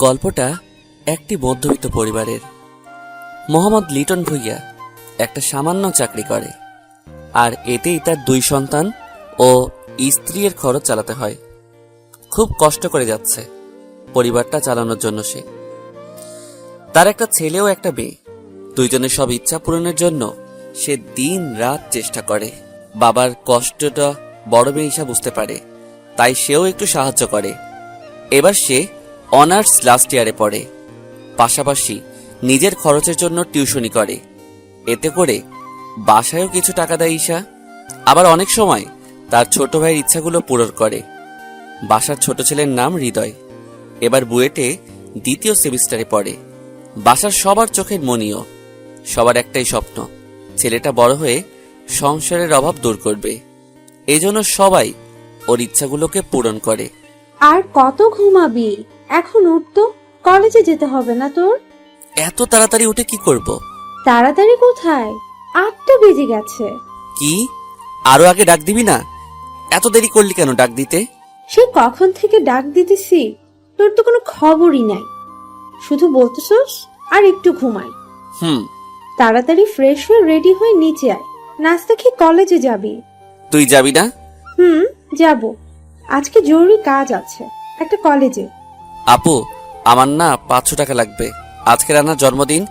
গল্পটা একটি মধ্যবিত্ত পরিবারের। মোহাম্মদ লিটন ভুইয়া একটা সামান্য চাকরি করে, আর এতেই তার 2 সন্তান ও স্ত্রীর খরচ চালাতে হয়। খুব কষ্ট করে যাচ্ছে পরিবারটা চালানোর জন্য সে। তার একটা ছেলে ও একটা মেয়ে, দুইজনের সব ইচ্ছা পূরণের জন্য সে দিন রাত চেষ্টা করে। বাবার কষ্টটা বড় মেয়ে ঈশা বুঝতে পারে, তাই সেও একটু সাহায্য করে। এবার সে অনার্স লাস্ট ইয়ারে পড়ে, পাশাপাশি নিজের খরচের জন্য টিউশনি করে। এতে করে বাসায়ও কিছু টাকা দেয় ঈশা। আবার অনেক সময় তার ছোট ভাইয়ের ইচ্ছাগুলো পূরণ করে। বাসার ছোট ছেলের নাম হৃদয়, এবার বুয়েটে 2য় সেমিস্টারে পড়ে। বাসার সবার চোখের মনিও, সবার একটাই স্বপ্ন, ছেলেটা বড় হয়ে সংসারের অভাব দূর করবে। এজন্য সবাই ওর ইচ্ছাগুলোকে পূরণ করে। আর কত ঘুমাবি? এখন উঠতো, কলেজে যেতে হবে না তোর? এত তাড়াতাড়ি উঠে কি করব? তাড়াতাড়ি কোথায়, 8টা বেজে গেছে। কি আরো আগে ডাক দিবি না? এত দেরি করলি কেন ডাক দিতে? সে কখন থেকে ডাক দিতেছি, তোর তো কোনো খবরই নাই। শুধু বলতেছস আর একটু ঘুমাই। তাড়াতাড়ি ফ্রেশ হয়ে রেডি হয়ে নিচে আয়, নাস্তা খেয়ে কলেজে যাবি। তুই যাবি না? যাব, আজকে জরুরি কাজ আছে একটা কলেজে। আপু, আমার না 500 টাকা লাগবে। আজকে রানার জন্মদিন,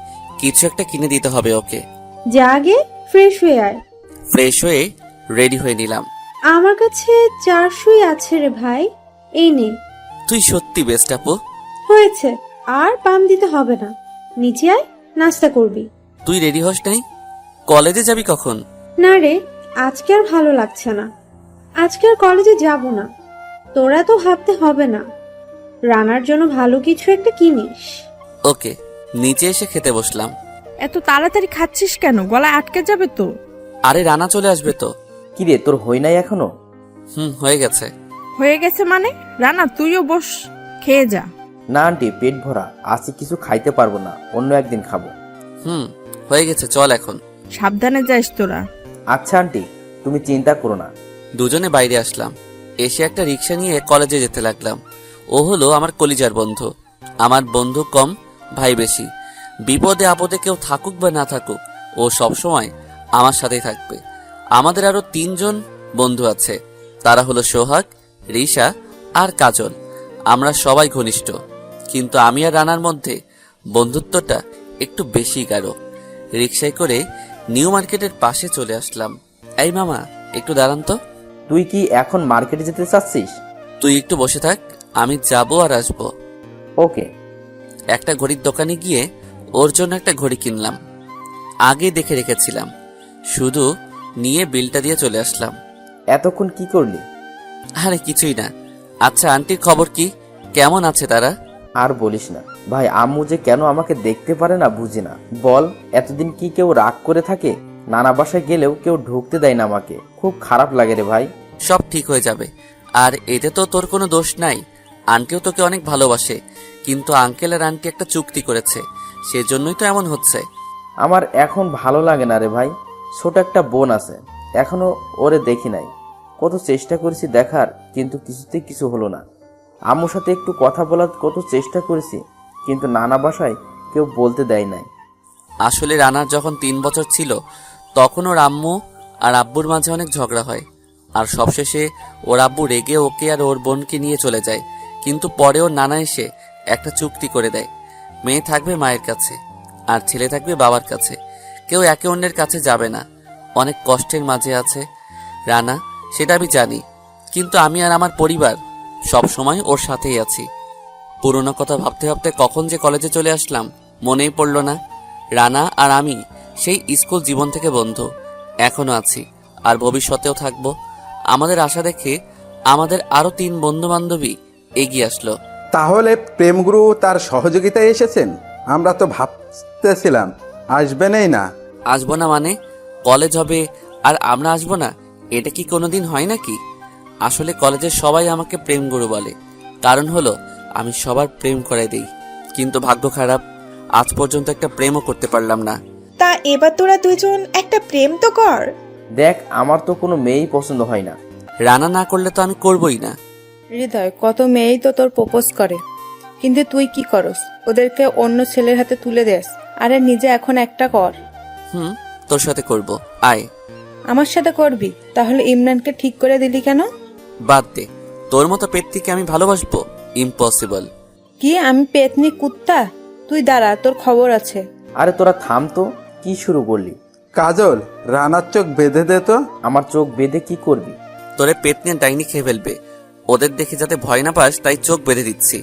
কিছু একটা কিনে দিতে হবে ওকে। যা আগে ফ্রেশ হয়ে আয়। ফ্রেশ হয়ে রেডি হয়ে নিলাম। আমার কাছে 400ই আছে রে ভাই, এই নে। তুই সত্যি বেস্ট আপু। হয়েছে, আর পাম দিতে হবে না। নিচে আয়, নাস্তা করবি। তুই রেডি হস নাই? কলেজে যাবি কখন? না রে, আজকে আর ভালো লাগছে না, আজকে আর কলেজে যাব না। তোরা তো ভাবতে হবে না, রানার জন্য ভালো কিছু একটা কিনিস। ওকে। নিচে এসে খেতে বসলাম। এত তাড়াতাড়ি খাচ্ছিস কেন? গলায় আটকে যাবে তো। আরে রানা চলে আসবে তো। কিরে, তোর হই নাই এখনো? হয়ে গেছে। হয়ে গেছে মানে? রানা তুইও বস, খেয়ে যা। না আন্টি, পেট ভরা, আজকে কিছু খাইতে পারবো না, অন্য একদিন খাবো। হয়ে গেছে, চল এখন। সাবধানে যাস তোরা। আচ্ছা আন্টি, তুমি চিন্তা করো না। দুজনে বাইরে আসলাম, এসে একটা রিক্সা নিয়ে কলেজে যেতে লাগলাম। ও হলো আমার কলিজার বন্ধু। আমার বন্ধু কম, ভাই বেশি। বিপদে আপদে কেউ থাকুক বা না থাকুক, ও সবসময় আমার সাথেই থাকবে। আমাদের আরো 3 জন বন্ধু আছে, তারা হলো সোহাগ, রিশা আর কাজল। আমরা সবাই ঘনিষ্ঠ, কিন্তু আমি আর রানার মধ্যে বন্ধুত্বটা একটু বেশি গাঢ়। রিক্সায় করে নিউ মার্কেটের পাশে চলে আসলাম। এই মামা, একটু দাঁড়ান তো। তুই কি এখন মার্কেটে যেতে চাচ্ছিস? তুই একটু বসে থাক, আমি যাবো আর আসবো। ওকে। একটা ঘড়ির দোকানে গিয়ে ওর জন্য একটা ঘড়ি কিনলাম। আগে দেখে রেখেছিলাম, শুধু নিয়ে বিলটা দিয়ে চলে আসলাম। এতক্ষণ কি করলি? আরে কিছুই না। আচ্ছা, আন্টির খবর কি? কেমন আছে তারা? আর বলিস না ভাই, আম্মু যে কেন আমাকে দেখতে পারে না বুঝি না। বল, এতদিন কি কেউ রাগ করে থাকে? নানা বাসায় গেলেও কেউ ঢুকতে দেয় না আমাকে, খুব খারাপ লাগে রে ভাই। সব ঠিক হয়ে যাবে, আর এতে তো তোর কোনো দোষ নাই। আন্টিও তোকে অনেক ভালোবাসে, কিন্তু আঙ্কেল আর আন্টি একটা চুক্তি করেছে, সেজন্যই তো এমন হচ্ছে। আমার এখন ভালো লাগে না রে ভাই। ছোট একটা বোন আছে, এখনো ওরে দেখি নাই। কত চেষ্টা করেছি দেখার, কিন্তু কিছুতেই কিছু হলো না। আম্মুর সাথে একটু কথা বলার কত চেষ্টা করেছি, কিন্তু নানা বাসায় কেউ বলতে দেয় নাই। আসলে রানার যখন 3 বছর ছিল, তখন ওর আম্মু আর আব্বুর মাঝে অনেক ঝগড়া হয়, আর সবশেষে ওর আব্বু রেগে ওকে আর ওর বোনকে নিয়ে চলে যায়। কিন্তু পরে ওর নানা এসে একটা চুক্তি করে দেয়, মেয়ে থাকবে মায়ের কাছে আর ছেলে থাকবে বাবার কাছে, কেউ একে অন্যের কাছে যাবে না। অনেক কষ্টের মাঝে আছে রানা, সেটা আমি জানি, কিন্তু আমি আর আমার পরিবার সব সময় ওর সাথেই আছি। পুরনো কথা ভাবতে ভাবতে কখন যে কলেজে চলে আসলাম, মনেই পড়ল না। রানা আর আমি সেই স্কুল জীবন থেকে বন্ধু, এখনো আছি আর ভবিষ্যতেও থাকবো। আমাদের আশা দেখে আমাদের আরো 3 বন্ধু বান্ধবী এগিয়ে আসলো। তাহলে প্রেমগুরু তার সহযোগিতায় এসেছেন? আমরা তো ভাবতেছিলাম আসবেনই না। আসবো না মানে? কলেজ হবে আর আমরা আসবো না, এটা কি কোনোদিন হয় নাকি? আসলে কলেজের সবাই আমাকে প্রেমগুরু বলে, কারণ হলো আমি সবার প্রেম করে দেই। কিন্তু ভাগ্য খারাপ, আজ পর্যন্ত একটা প্রেমও করতে পারলাম না। তা এবার তোরা দুজন একটা প্রেম তো কর। দেখ, আমার তো কোনো মেয়েই পছন্দ হয় না। রানা না করলে তো আমি করবই না। হৃদয়, কত মেয়েই তো তোর প্রপোজ করে, কিন্তু তুই কি করস? ওদেরকে অন্য ছেলের হাতে তুলে দেস, আরে নিজে এখন একটা কর। তোর সাথে করব, আয়। আমার সাথে করবি? তাহলে ইমরানকে ঠিক করে দিলি কেন? বাদ দে, তোর মতো পেত্তিকে আমি ভালোবাসবো? ইম্পসিবল। কি আমি পেতনি কুত্তা? তুই দাঁড়া, তোর খবর আছে। আরে তোরা থাম তো, কি শুরু করলি? কাজল, রানার চোখ বেঁধে দে তো। আমার চোখ বেঁধে কি করবি? তোরে পেতনি ডাইনি খেয়ে ফেলবে, ওদের দেখে যাতে ভয় না পাস তাই চোখ বেঁধে দিচ্ছি।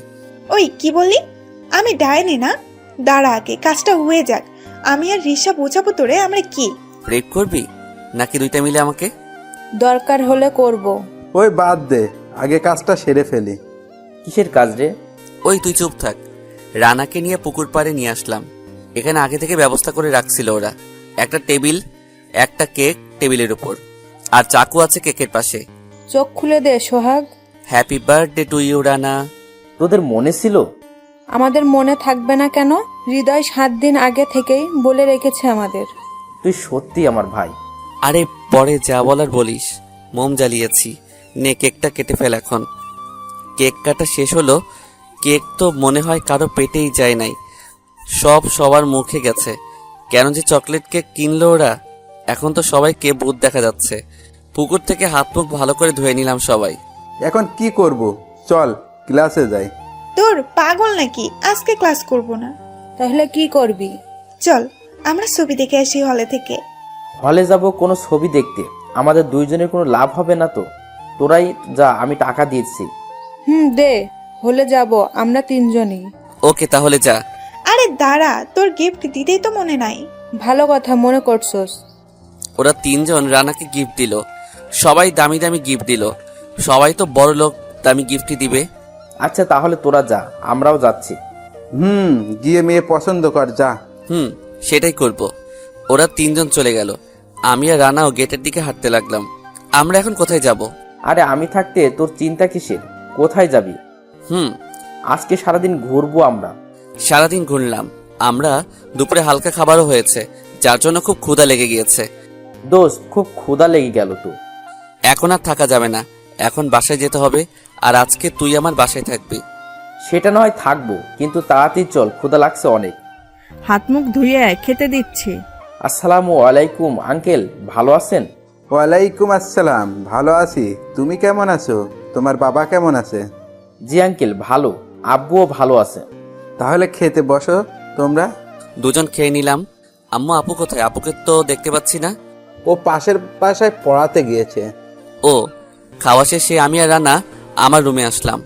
ওই কি বললি? আমি ডাইনি না? দাঁড়া, আগে কাজটা হয়ে যাক। আমি আর রিসা বোঝাবো তোরে আমরা কি। রেপ করবি নাকি দুইটা মিলে আমাকে? দরকার হলে করব। ওই বাদ দে, আগে কাজটা সেরে ফেলি। কিসের কাজ রে? ওই তুই চুপ থাক। রানাকে নিয়ে পুকুর পাড়ে নিয়ে আসলাম। এখানে আগে থেকে ব্যবস্থা করে রাখছিল ওরা। একটা টেবিল, একটা কেক টেবিলের উপর, আর চাকু আছে কেকের পাশে। চোখ খুলে দে Sohag. Happy birthday to you Rana. তোদের মনে ছিল? আমাদের মনে থাকবে না কেন? হৃদয় 7 দিন আগে থেকেই বলে রেখেছে আমাদের। তুই সত্যি আমার ভাই। আরে পরে যা বলার বলিস। মোম জ্বালিয়েছি, নে কেকটা কেটে ফেল এখন। কেক কাটা শেষ হলো। কেক তো মনে হয় কারো পেটেই যায় নাই, সব সবার মুখে গেছে। কেন যে চকলেট কেক কিনলো ওরা? এখন তো সবাইকে ভূত দেখা যাচ্ছে। পুকুর থেকে হাত মুখ ভালো করে ধুয়ে নিলাম সবাই। এখন কি করব? চল ক্লাসে যাই। তোর পাগল নাকি? আজকে ক্লাস করব না। তাহলে কি করবি? চল আমরা ছবি দেখে আসি হলে থেকে। হলে যাব কোনো ছবি দেখতে? আমাদের দুইজনের কোনো লাভ হবে না তো। তোরাই যা, আমি টাকা দিয়েছি। দে, হলে যাব আমরা 3 জনই। ওকে তাহলে যা। আরে দাঁড়া, তোর গিফট দিতেই তো মনে নাই। ভালো কথা মনে করছস। ওরা 3 জন রানাকে গিফট দিল। সবাই দামি দামি গিফট দিল। সবাই তো বড় লোক, দামি গিফটই দিবে। আচ্ছা তাহলে তোরা যা, আমরাও যাচ্ছি। গিয়ে মেয়ে পছন্দ কর, যা। সেটাই করব। ওরা 3 জন চলে গেল। আমি আর রানাও গেটের দিকে হাঁটতে লাগলাম। আমরা এখন কোথায় যাব? আরে আমি থাকতে তোর চিন্তা কিসের? কোথায় যাবি? আজকে সারাদিন ঘুরবো আমরা। সারাদিন ঘুরলাম আমরা। দুপুরে হালকা খাবারও হয়েছে, যার জন্য খুব ক্ষুধা লেগে গিয়েছে। দোস্ত, খুব ক্ষুধা লেগে গেল তো। এখন আর থাকা যাবে না, এখন বাসায় যেতে হবে। আর আজকে তুই আমার বাসায় থাকবি। সেটা নয় থাকবো, কিন্তু তাড়াতাড়ি চল, ক্ষুধা লাগছে অনেক। হাত মুখ ধুয়ে খেতে দিচ্ছি। আসসালামু আলাইকুম আঙ্কেল, ভালো আছেন? ওয়ালাইকুম আসসালাম, ভালো আছি। তুমি কেমন আছো? তোমার বাবা কেমন আছে? জি আঙ্কেল, ভালো। আব্বুও ভালো আছে। তাহলে খেতে বসো তোমরা। দুজন খেয়ে নিলাম। আম্মু আপু কোথায়? আপুকে তো দেখতে পাচ্ছি না। ও পাশের বাসায় পড়াতে গিয়েছে। ও, খাওয়া শেষে আমি আর রানা আমার রুমে আসলাম।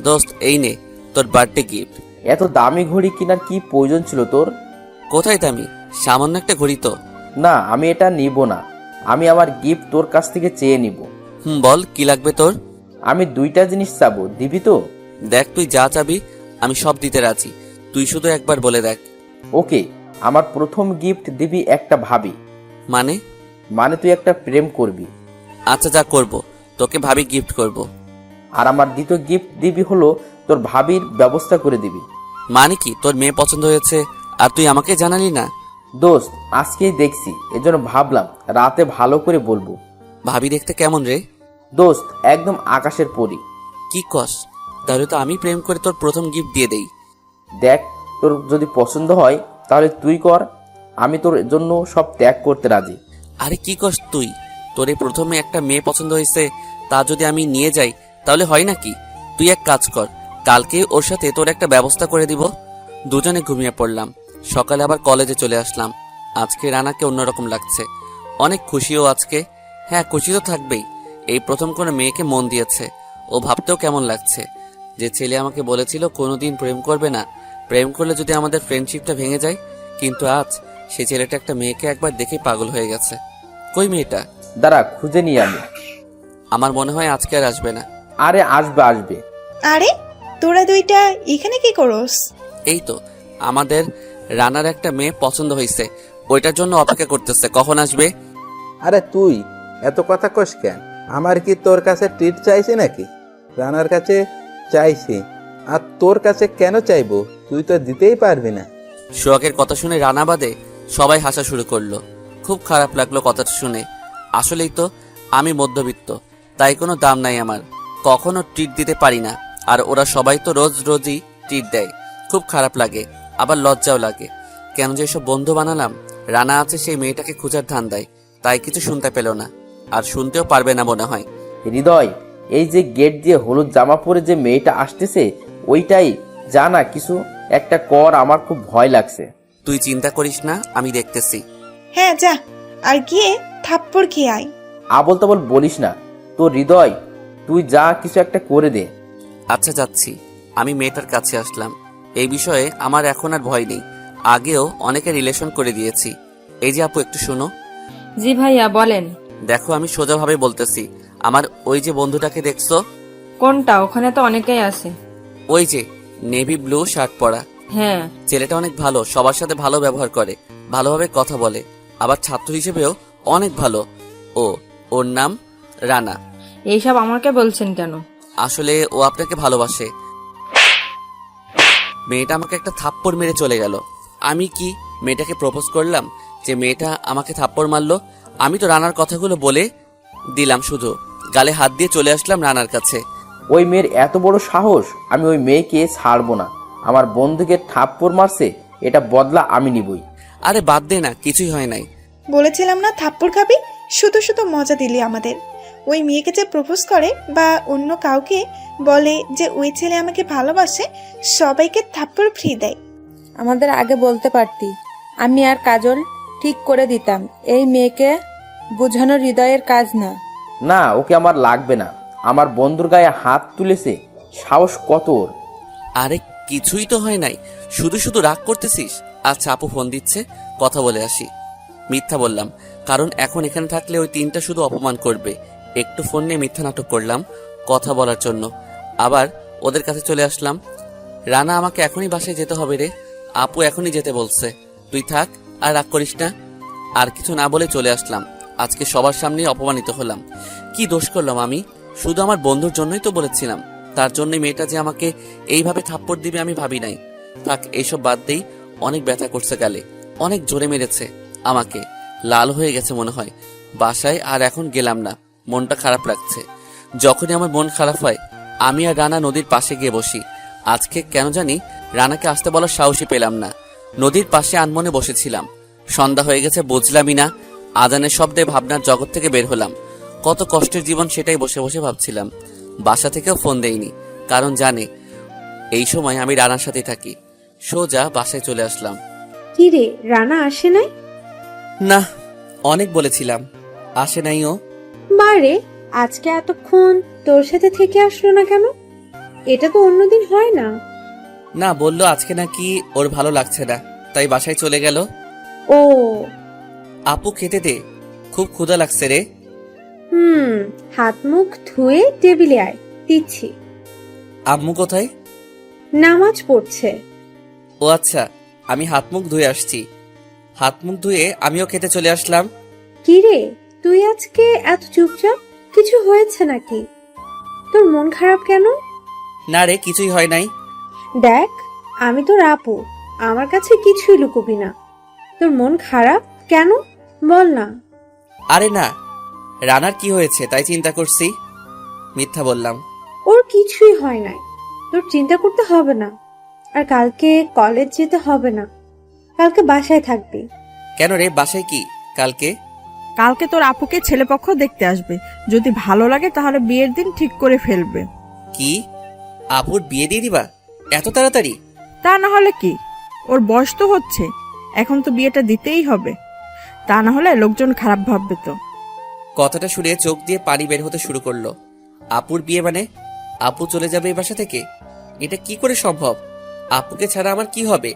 দোস্ত, এই নে তোর বার্থডে গিফট। এত দামি ঘড়ি কেনার কি প্রয়োজন ছিল তোর? কোথায় দামি? সামান্য একটা ঘড়ি তো। না, আমি এটা নিব না। আমি আমার গিফট তোর কাছ থেকে চেয়ে নিব। বল কি লাগবে তোর? আমি 2টা জিনিস চাবো, দিবি তো? দেখ, তুই যা চাবি আমি সব দিতে রাজি। তুই শুধু একবার বলে দেখ। ওকে, আমার প্রথম গিফট দিবি একটা ভাবি। মানে? মানে তুই একটা প্রেম করবি। আচ্ছা, যা করব, তোকে ভাবি গিফট করব। আর আমার দ্বিতীয় গিফট দিবি হলো তোর ভাবির ব্যবস্থা করে দিবি। মানে কি? তোর মেয়ে পছন্দ হয়েছে আর তুই আমাকে জানালি না? দোস্ত, আজকেই দেখছি, এজন্য ভাবলাম রাতে ভালো করে বলবো। ভাবি দেখতে কেমন রে? দোস্ত, একদম আকাশের পরী। কি কস? তাহলে তো আমি প্রেম করে তোর প্রথম গিফট দিয়ে দেই। দেখ, তোর যদি পছন্দ হয় তাহলে তুই কর, আমি তোর জন্য সব ত্যাগ করতে রাজি। আরে কি কস তুই? তোর এই প্রথমে একটা মেয়ে পছন্দ হয়েছে, তা যদি আমি নিয়ে যাই তাহলে হয় নাকি? তুই এক কাজ কর, কালকে ওর সাথে তোর একটা ব্যবস্থা করে দিব। দুজনে ঘুমিয়ে পড়লাম। সকালে আবার কলেজে চলে আসলাম। আজকে রানাকে অন্যরকম লাগছে, অনেক খুশিও আজকে। হ্যাঁ, খুশি তো থাকবেই। এই প্রথম কোনো মেয়েকে মন দিয়েছে। ও ভাবতেও কেমন লাগছে। যে ছেলে আমাকে বলেছিল কোনোদিন প্রেম করবে না, প্রেম করলে যদি আমাদের ফ্রেন্ডশিপটা ভেঙে যায়, কিন্তু আজ সেই ছেলেটা একটা মেয়েকে একবার দেখেই পাগল হয়ে গেছে। কই মেয়েটা? দাঁড়া, খুঁজে নিই আমি। আমার মনে হয় আজকে আর আসবে না। আরে আসবে আসবে। আরে তোরা দুইটা এখানে কি করস? এই তো আমাদের রানার একটা মেয়ে পছন্দ হয়েছে, ওইটার জন্য অপেক্ষা করতেছে কখন আসবে। আরে তুই এত কথা কস কেন? আমার কি তোর কাছে ট্রিট চাইছি নাকি? রানার কাছে চাইছি, আর তোর কাছে কেন চাইবো? তুই তো দিতেই পারবি না। সোহাগের কথা শুনে রানা বাদে সবাই হাসা শুরু করলো। খুব খারাপ লাগলো কথাটা শুনে। আসলেই তো আমি মধ্যবিত্ত, তাই কোনো দাম নাই আমার। কখনো ট্রিট দিতে পারি না, আর ওরা সবাই তো রোজ রোজই ট্রিট দেয়। খুব খারাপ লাগে, আবার লজ্জাও লাগে। কেন যে এসব বন্ধু বানালাম। রানা আছে সেই মেয়েটাকে খোঁজার ধান্দায়, তাই কিছু শুনতে পেল না, আর শুনতেও পারবে না মনে হয়। হৃদয়, এই যে গেট দিয়ে হলুদ জামা পরে যে মেয়েটা আসতেছে ওইটাই, জানা কিছু একটা কর, আমার খুব ভয় লাগছে। তুই চিন্তা করিস না, আমি দেখতেছি। হ্যাঁ যা, আর গিয়ে থাপ্পড় খেয়ে আয়। আবল তাবল বলিস না তো হৃদয়, তুই যা কিছু একটা করে দে। আচ্ছা যাচ্ছি। আমি মেয়েটার কাছে আসলাম। এই বিষয়ে আমার এখন আর ভয় নেই। আগেও অনেকে রিলেশন করে দিয়েছি। এই যে আপু, একটু শোনো। জি ভাইয়া বলেন। দেখো, আমি সোজাভাবে বলতেছি, আমার ওই যে বন্ধুটাকে দেখছো? কোনটা? ওখানে তো অনেকেই আছে। ওই যে নেভি ব্লু শার্ট পরা। হ্যাঁ। ছেলেটা অনেক ভালো, সবার সাথে ভালো ব্যবহার করে, ভালোভাবে কথা বলে, আবার ছাত্র হিসেবেও অনেক ভালো। ওর নাম রানা। এইসব আমাকে বলছেন কেন? আসলে ও আপনাকে ভালোবাসে। মেয়েটা আমাকে একটা থাপ্পড় মেরে চলে গেল। আমি কি মেয়েটাকে প্রপোজ করলাম যে মেয়েটা আমাকে থাপ্পড় মারলো? আমি তো রানার কথাগুলো বলে দিলাম, শুধু গালে হাত দিয়ে চলে আসলাম রানার কাছে। ওই মেয়ের এত বড় সাহস! আমি ওই মেয়েকে ছাড়বো না। আমার বন্ধুকে থাপ্পড় মারছে, এটা বদলা আমি নিবই। আরে বাদ দে না, কিছুই হয় নাই। বলেছিলাম না থাপ্পড় খাবি? শুধু শুধু মজা দিলি আমাদের। ওই মেয়েকে যে প্রপোজ করে বা অন্য কাউকে বলে যে ওই ছেলে আমাকে ভালোবাসে, সবাইকে থাপ্পড় ফ্রি দেয়। আমাদের আগে বলতে পারতি, আমি আর কাজল ঠিক করে দিতাম। এই মেয়েকে বোঝানো হৃদয়ের কাজ না। না, ওকে আমার লাগবে না। আমার বন্ধুর গায়ে হাত তুলেছে, সাহস কত ওর! আরে কিছুই তো হয় নাই, শুধু শুধু রাগ করতেছিস। আচ্ছা আপু ফোন দিচ্ছে, কথা বলে আসি। মিথ্যা বললাম, কারণ এখন এখানে থাকলে ওই তিনটা শুধু অপমান করবে। একটু ফোন নিয়ে মিথ্যা নাটক করলাম কথা বলার জন্য। আবার ওদের কাছে চলে আসলাম। রানা, আমাকে এখনই বাসায় যেতে হবে রে। আপু এখনই যেতে বলছে। তুই থাক, আর রাগ করিস না। আর কিছু না বলে চলে আসলাম। আজকে সবার সামনেই অপমানিত হলাম। কি দোষ করলাম আমি? শুধু আমার বন্ধুর জন্যই তো বলেছিলাম। তার জন্যই মেয়েটা যে আমাকে এইভাবে থাপ্পড় দিবে আমি ভাবি নাই। থাক, এইসব বাদ দেই। অনেক ব্যথা করছে গালে, অনেক জোরে মেরেছে আমাকে, লাল হয়ে গেছে মনে হয়। বাসায় আর এখন গেলাম না, মনটা খারাপ লাগছে। যখনই আমার মন খারাপ হয় আমি আর রানা নদীর পাশে গিয়ে বসি। আজকে কেন জানি রানাকে আসতে বলার সাহসই পেলাম না। নদীর পাশে আনমনে বসেছিলাম। সন্ধ্যা হয়ে গেছে বুঝলামই না। আজানের শব্দে ভাবনার জগৎ থেকে বের হলাম। কত কষ্টের জীবন সেটাই বসে বসে ভাবছিলাম। বাসা থেকেও ফোন দেইনি, কারণ জানে এই সময় আমি রানার সাথে থাকি। সোজা বাসায় চলে আসলাম। কি রে, রানা আসে নাই? না, অনেক বলেছিলাম, আসে নাই ও। বারে, আজকে এতক্ষণ তোর সাথে থেকে আসলো না কেন? এটা তো অন্যদিন হয় না। না, বললো আজকে নাকি ওর ভালো লাগছে না, তাই বাসায় চলে গেল। ও আপু খেতে দে, খুব ক্ষুধা লাগছে রে। হাত মুখ ধুয়ে টেবিলে আয়, দিচ্ছি। আম্মু কোথায়? নামাজ পড়ছে। ও আচ্ছা, আমি হাত মুখ ধুয়ে আসছি। হাত মুখ ধুয়ে আমিও খেতে চলে আসলাম। কি রে, তুই আজকে এত চুপচাপ? কিছু হয়েছে নাকি? তোর মন খারাপ কেন? না রে, কিছুই হয় নাই। দেখ, আমি তোর আপু, আমার কাছে কিছুই লুকোবি না। তোর মন খারাপ কেন, বল না। আরে না, রানার কি হয়েছে তাই চিন্তা করছি। মিথ্যা বললাম। ওর কিছুই হয় নাই, তোর চিন্তা করতে হবে না। আর কালকে কলেজ যেতে হবে না, কালকে বাসায় থাকবি। কেন রে, বাসায় কি কালকে? কালকে তোর আপুকে ছেলেপক্ষ দেখতে আসবে। যদি ভালো লাগে তাহলে বিয়ের দিন ঠিক করে ফেলবে। কি, আপুর বিয়ে দিয়ে দিবা এত তাড়াতাড়ি? তা না হলে কি, ওর বয়স তো হচ্ছে, এখন তো বিয়েটা দিতেই হবে। তা না হলে লোকজন খারাপ ভাববে তো। কথাটা শুনে চোখ দিয়ে পানি বের হতে শুরু করলো। আপুর বিয়ে মানে আপু চলে যাবে এই বাসা থেকে? এটা কি করে সম্ভব? আপুকে ছাড়া আমার কি হবে?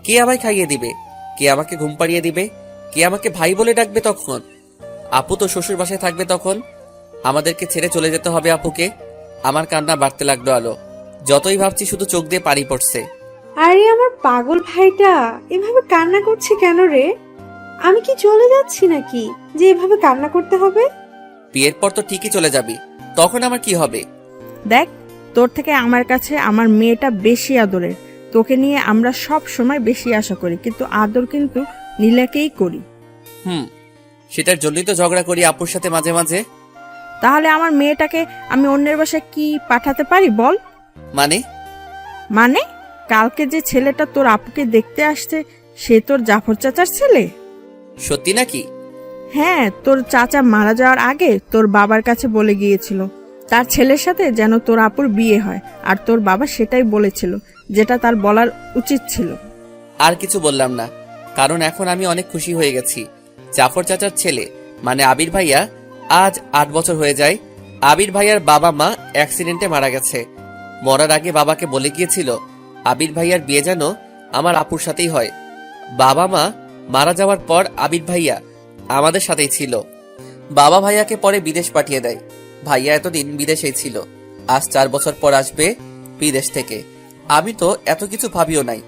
কে আমায় খাইয়ে দিবে? কে আমাকে ঘুম পাড়িয়ে দিবে? কে আমাকে ভাই বলে ডাকবে তখন? আপু তো শ্বশুর বাসায় থাকবে তখন। আমাদেরকে ছেড়ে চলে যেতে হবে আপুকে। আমার কান্না বাড়তে লাগলো আলো। যতই ভাবছি শুধু চোখ দিয়ে পানি পড়ছে। আরে আমার পাগল ভাইটা এভাবে কান্না করছে কেন রে? আমি কি চলে যাচ্ছি নাকি যে এভাবে কান্না করতে হবে? বিয়ের পর তো ঠিকই চলে যাবি, তখন আমার কি হবে? দেখ, তোর থেকে আমার কাছে আমার মেয়েটা বেশি আদরের। তোকে নিয়ে আমরা সব সময় বেশি আশা করি, কিন্তু আদর কিন্তু নীলাকেই করি। সেটার জন্যই তো ঝগড়া করি আপুর সাথে মাঝে মাঝে। তাহলে আমার মেয়েটাকে আমি অন্যের বাসায় কি পাঠাতে পারি বল? মানে? মানে কালকে যে ছেলেটা তোর আপুকে দেখতে আসছে সে তোর জাফর চাচার ছেলে? সত্যি নাকি? হ্যাঁ, তোর চাচা মারা যাওয়ার আগে তোর বাবার কাছে বলে গিয়েছিল তার ছেলের সাথে যেন তোর আপুর বিয়ে হয়, আর তোর বাবা সেটাই বলেছিল যেটা তার বলার উচিত ছিল। আর কিছু বললাম না, কারণ এখন আমি অনেক খুশি হয়ে গেছি। জাফর চাচার ছেলে মানে আবির ভাইয়া আজ 8 বছর হয়ে যায়। আবির ভাইয়ার বাবা মা অ্যাক্সিডেন্টে মারা গেছে। মরার আগে বাবাকে বলে গিয়েছিল আবির ভাইয়ার বিয়ে যেন আমার আপুর সাথেই হয়। বাবা মা মারা যাওয়ার পর আবির ভাইয়া আমাদের সাথেই ছিল। বাবা ভাইয়াকে পরে বিদেশ পাঠিয়ে দেয়। ভাইয়া এতদিন বিদেশেই ছিল, আজ 4 বছর পর আসবে বিদেশ থেকে। আমি তো এত কিছু ভাবিও নাই।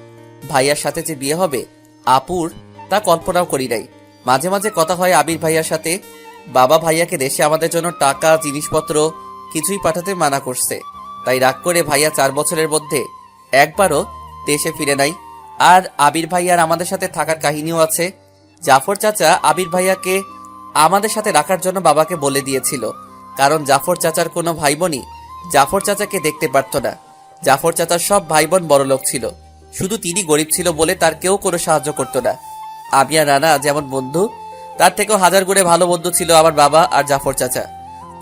ভাইয়ার সাথে যে বিয়ে হবে আপুর, তা কল্পনাও করি নাই। মাঝে মাঝে কথা হয় আবির ভাইয়ার সাথে। বাবা ভাইয়াকে দেশে আমাদের জন্য টাকা জিনিসপত্র কিছুই পাঠাতে মানা করছে, তাই রাগ করে ভাইয়া 4 বছরের মধ্যে একবারও দেশে ফিরে নাই। আর আবির ভাইয়ার আমাদের সাথে থাকার কাহিনীও আছে। জাফর চাচা আবির ভাইয়াকে আমাদের সাথে রাখার জন্য বাবাকে বলে দিয়েছিল, কারণ জাফর চাচার কোনো ভাই বোনই জাফর চাচাকে দেখতে পারত না। জাফর চাচার সব ভাই বোন বড়লোক ছিল, শুধু তিনি গরিব ছিল বলে তার কেউ কোনো সাহায্য করত না। আমি আর রানা যেমন বন্ধু, তার থেকেও 1000 গুণে ভালো বন্ধু ছিল আমার বাবা আর জাফর চাচা।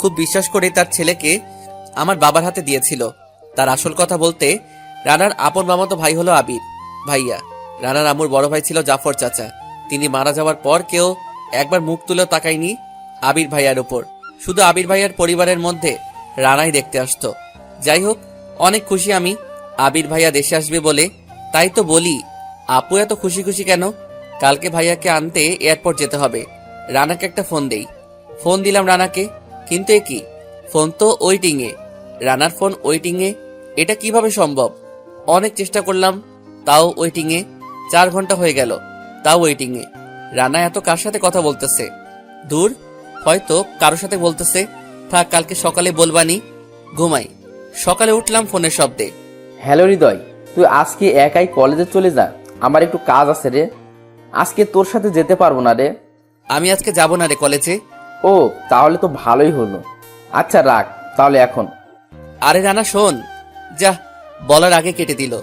খুব বিশ্বাস করে তার ছেলেকে আমার বাবার হাতে দিয়েছিল। তার আসল কথা বলতে, রানার আপন মামাতো ভাই হলো আবির ভাইয়া। রানার আমুর বড় ভাই ছিল জাফর চাচা। তিনি মারা যাওয়ার পর কেউ একবার মুখ তুলে তাকায়নি আবির ভাইয়ার উপর। শুধু আবির ভাইয়ার পরিবারের মধ্যে রানাই দেখতে আসতো। যাই হোক, অনেক খুশি আমি আবির ভাইয়া দেশে আসবে বলে। তাই তো বলি, আপু এত খুশি খুশি কেন? কালকে ভাইয়াকে আনতে এয়ারপোর্ট যেতে হবে। রানাকে একটা ফোন দেই। ফোন দিলাম রানাকে, কিন্তু এ কি, ফোন তো ওয়েটিং এ। রানার ফোন ওয়েটিং এ, এটা কিভাবে সম্ভব? অনেক চেষ্টা করলাম, তাও ওয়েটিং এ। 4 ঘন্টা হয়ে গেল, তাও ওয়েটিং এ। রানা এত কার সাথে কথা বলতেছে? দূর, হয়তো কারোর সাথে বলতেছে। থাক, কালকে সকালে বলবানি। ঘুমাই। সকালে উঠলাম ফোনের শব্দে। হ্যালো হৃদয়, তুই আজকে একাই কলেজে চলে যা, আমার একটু কাজ আছে রে। আজকে তোর সাথে যেতে পারবো না রে। আমি আজকে যাব না রে কলেজে। ও, তাহলে তো ভালোই হলো। আচ্ছা রাখ তাহলে এখন। আরে রানা শোন। যা, বলার আগে কেটে দিল।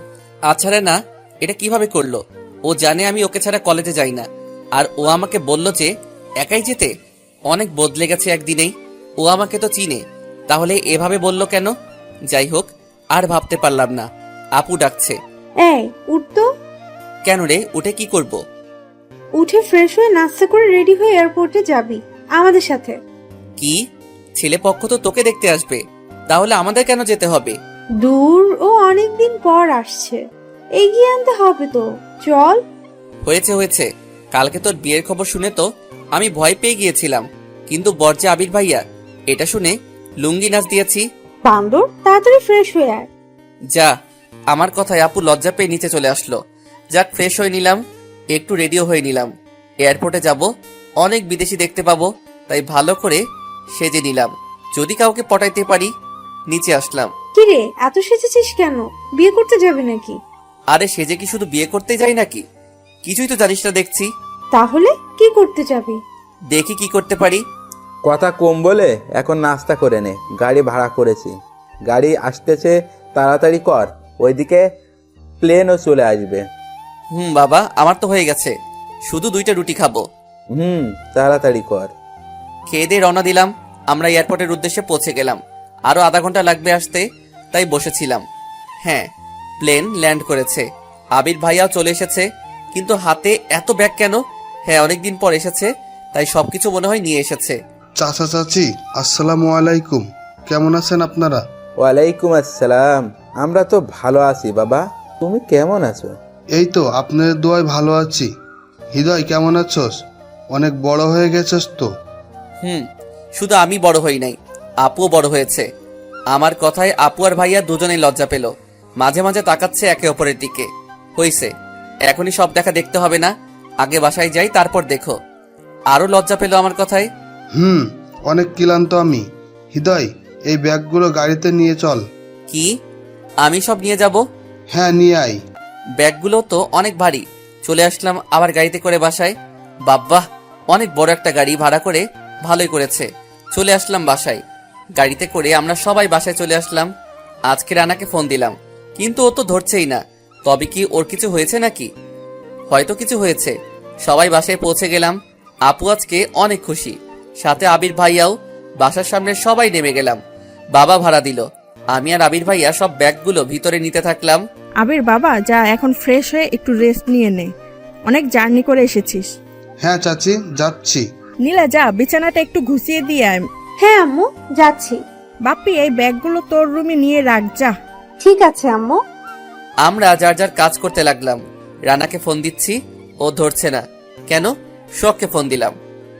আচ্ছা রে না, এটা কিভাবে করলো? ও জানে আমি ওকে ছাড়া কলেজে যাই না, আর ও আমাকে বলল যে একাই যেতে। অনেক বদলে গেছে একদিনেই। ও আমাকে তো চিনে, তাহলে এভাবে বলল কেন? যাই হোক, আর ভাবতে পারলাম না। আপু ডাকছে। এই উঠতো। কেন রে, উঠে কি করব? উঠে ফ্রেশ হয়ে নাস্তা করে রেডি হয়ে এয়ারপোর্টে যাবি আমাদের সাথে। কি? ছেলে পক্ষ তো তোকে দেখতে আসবে, তাহলে আমাদের কেন যেতে হবে? দূর, ও অনেকদিন পর আসছে, এগিয়ে আনতে হবে তো। চল। হয়েছে হয়েছে, কালকে তোর বিয়ের খবর শুনে তো আমি ভয় পেয়ে গিয়েছিলাম, কিন্তু বর্জা আবির ভাইয়া, এটা শুনে লুঙ্গি নাচ দিয়েছি। বান্দর, তাড়াতাড়ি ফ্রেশ হয়ে আয়। যা। আমার কথায় আপু লজ্জা পেয়ে নিচে চলে আসলো। যাক, ফ্রেশ হয়ে নিলাম, একটু রেডিও হয়ে নিলাম। এয়ারপোর্টে যাব, অনেক বিদেশি দেখতে পাবো, তাই ভালো করে সেজে নিলাম, যদি কাউকে পটাইতে পারি। নিচে আসলাম। কিরে, এত সেজেছিস কেন? বিয়ে করতে যাবে নাকি? আরে সেজে কি শুধু বিয়ে করতে যাই নাকি? কিছুই তো জানিস না দেখছি। তাহলে কি করতে যাবি? দেখি কি করতে পারি। কথা কম বলে এখন নাস্তা করে নে, গাড়ি ভাড়া করেছি। গাড়ি আসতেছে, তাড়াতাড়ি কর, ওইদিকে প্লেনও চলে আসবে। বাবা, আমার তো হয়ে গেছে, শুধু 2টা রুটি খাবো। তাড়াতাড়ি কর। খেয়ে দিয়ে রওনা দিলাম। আমরা এয়ারপোর্টের উদ্দেশ্যে পৌঁছে গেলাম। আরো আধা ঘন্টা লাগবে আসতে, তাই বসেছিলাম। হ্যাঁ, প্লেন ল্যান্ড করেছে। আবির ভাইয়াও চলে এসেছে, কিন্তু হাতে এত ব্যাগ কেন? হ্যাঁ, অনেকদিন পর এসেছে, তাই সবকিছু মনে হয় নিয়ে এসেছে। চাচা চাচি, আসসালামু আলাইকুম। কেমন আছেন আপনারা? ওয়ালাইকুম আসসালাম। আমরা তো ভালো আছি বাবা, তুমি কেমন আছো? এই তো আপনাদের দোয়ায় ভালো আছি। হৃদয়, কেমন আছোস? অনেক বড় হয়ে গেছস তো। শুধু আমি বড় হই নাই, আপুও বড় হয়েছে। আমার কথায় আপু আর ভাইয়া দুজনেই লজ্জা পেল, মাঝে মাঝে তাকাচ্ছে একে অপরের দিকে। হইছে, এখনই সব দেখা দেখতে হবে না, আগে বাসায় যাই, তারপর দেখো। আরো লজ্জা পেল আমার কথায়। অনেক ক্লান্ত আমি। হৃদয়, এই ব্যাগগুলো গাড়িতে নিয়ে চল। কি? আমি সব নিয়ে যাব? হ্যাঁ, নিয়ে আয়। ব্যাগগুলো তো অনেক ভারী। চলে আসলাম আবার গাড়িতে করে বাসায়। বাব্বাহ, অনেক বড় একটা গাড়ি ভাড়া করে ভালোই করেছে। চলে আসলাম বাসায়। গাড়িতে করে আমরা সবাই বাসায় চলে আসলাম। আজকে রানাকে ফোন দিলাম, কিন্তু ও তো ধরছেই না। তবে কি ওর কিছু হয়েছে নাকি? হয়তো কিছু হয়েছে। সবাই বাসায় পৌঁছে গেলাম। আপু আজকে অনেক খুশি, সাথে আবির ভাইয়াও। বাসার সামনে সবাই নেমে গেলাম। বাবা ভাড়া দিল। আমি আর আবির ভাইয়া সব ব্যাগগুলো ভিতরে নিতে থাকলাম। আবির বাবা, যা এখন ফ্রেশ হয়ে একটু রেস্ট নিয়ে নে, অনেক জার্নি করে এসেছিস। হ্যাঁ চাচি, যাচ্ছি। নীলা, যা বিছানাটা একটু ঘুষিয়ে দিয়ে আয়। হ্যাঁ আম্মু, যাচ্ছি। বাপ্পি, এই ব্যাগগুলো তোর রুমে নিয়ে রাখ যা। ঠিক আছে আম্মু। আমরা যার যার কাজ করতে লাগলাম। রানাকে ফোন দিচ্ছি, ও ধরছে না। কেন? সোহাগকে ফোন দিলাম।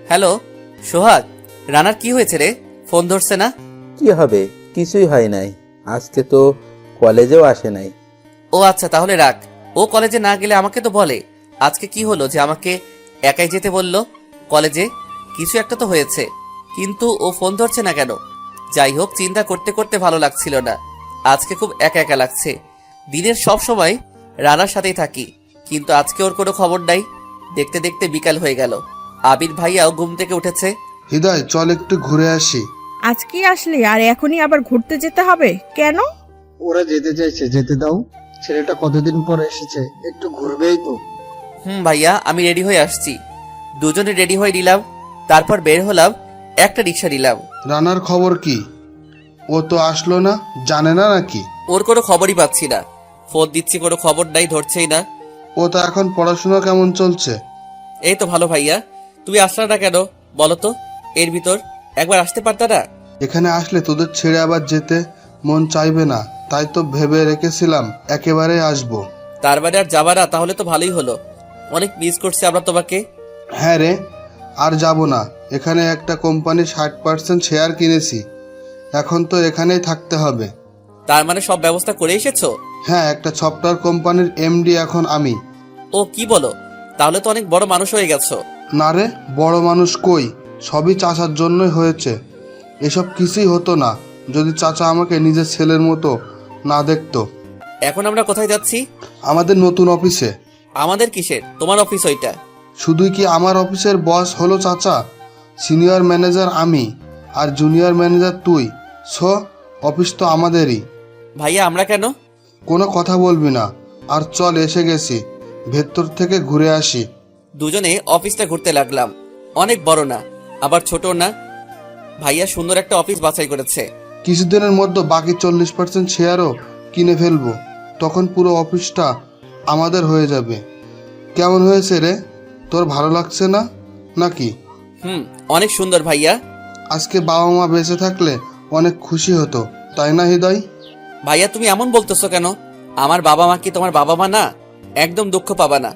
হ্যালো সোহাগ, রানার কি হয়েছে রে? ফোন ধরছে না। কি হবে, কিছুই হয় নাই। আজকে তো কলেজেও আসে নাই। ও আচ্ছা, তাহলে রাখ। ও কলেজে না গেলে আমাকে তো বলে। আজকে কি হলো যে আমাকে একাই যেতে বললো কলেজে? কিছু একটা তো হয়েছে, কিন্তু ও ফোন ধরছে না কেন? যাই হোক, চিন্তা করতে করতে ভালো লাগছিল না। আজকে খুব একা একা লাগছে। দিনের সব সময় রানার সাথেই থাকি, কিন্তু আজকে ওর কোনো খবর নাই। দেখতে দেখতে বিকাল হয়ে গেল। আবির ভাইয়াও ঘুম থেকে উঠেছে। হৃদয়, চল একটু ঘুরে আসি। আজকে আসলি আর এখনই আবার ঘুরতে যেতে হবে কেন? ওরা যেতে চাইছে, যেতে দাও। ছেলেটা কতদিন পর এসেছে, একটু ঘুরবেই তো। ভাইয়া, আমি রেডি হয়ে আসছি। দুজনে রেডি হয়ে নিলাম, তারপর বের হলাম। একটা রিক্সা নিলাম। রানার খবর কি? ও তো আসলো না, জানে না নাকি? ওর কোনো খবরই পাচ্ছি না। ফোন দিচ্ছি, কোনো খবর নাই, ধরছেই না। ও তো এখন পড়াশোনা কেমন চলছে? এই তো ভালো। ভাইয়া, তুমি আসলে না কেন বলো তো? এর ভিতর একবার আসতে পারতা না? এখানে আসলে তোদের ছেড়ে আবার যেতে মন চাইবে না, তাই তো ভেবে রেখেছিলাম একেবারে আসবো। তার মানে আর যাবা না? তাহলে তো ভালোই হলো। অনেক মিস করছি আমরা তোমাকে। হ্যাঁ রে, আর যাব না। এখানে একটা কোম্পানির 60% শেয়ার কিনেছি, এখন তো এখানেই থাকতে হবে। তার মানে সব ব্যবস্থা করে এসেছো? হ্যাঁ, একটা সফটওয়্যার কোম্পানির এমডি এখন আমি। ও কি বলো, তাহলে তো অনেক বড় মানুষ হয়ে গেছো। না রে, বড় মানুষ কই, সবই চাচার জন্যই হয়েছে। এসব কিছুই হতো না যদি চাচা আমাকে নিজের ছেলের মতো না দেখতো। এখন আমরা কোথায় যাচ্ছি? আমাদের নতুন অফিসে। আমাদের কিসের? তোমার অফিস ওইটা। শুধুই কি আমার অফিসের বস হলো চাচা? সিনিয়র ম্যানেজার আমি আর জুনিয়র ম্যানেজার তুই। সো অফিস তো আমাদেরই। ভাইয়া, আমরা কেন? কোনো কথা বলবি না, আর চল এসে গেছি, ভেতর থেকে ঘুরে আসি। দুজনে অফিসটা ঘুরতে লাগলাম। অনেক বড় না, আবার ছোট না। ভাইয়া সুন্দর একটা অফিস বাছাই করেছে। কিছুদিনের মধ্যে বাকি 40% শেয়ারও কিনে ফেলবো, তখন পুরো অফিসটা আমাদের হয়ে যাবে। কেমন হয়েছে রে, তোর ভালো লাগছে না নাকি? অনেক সুন্দর ভাইয়া। আজকে বাবা মা বেঁচে থাকলে অনেক খুশি হতো, তাই না হৃদয়? ভাইয়া, তুমি এমন বলতেছো কেন? আমার বাবা মা কি তোমার বাবা মা না? একদম দুঃখ পাবা না।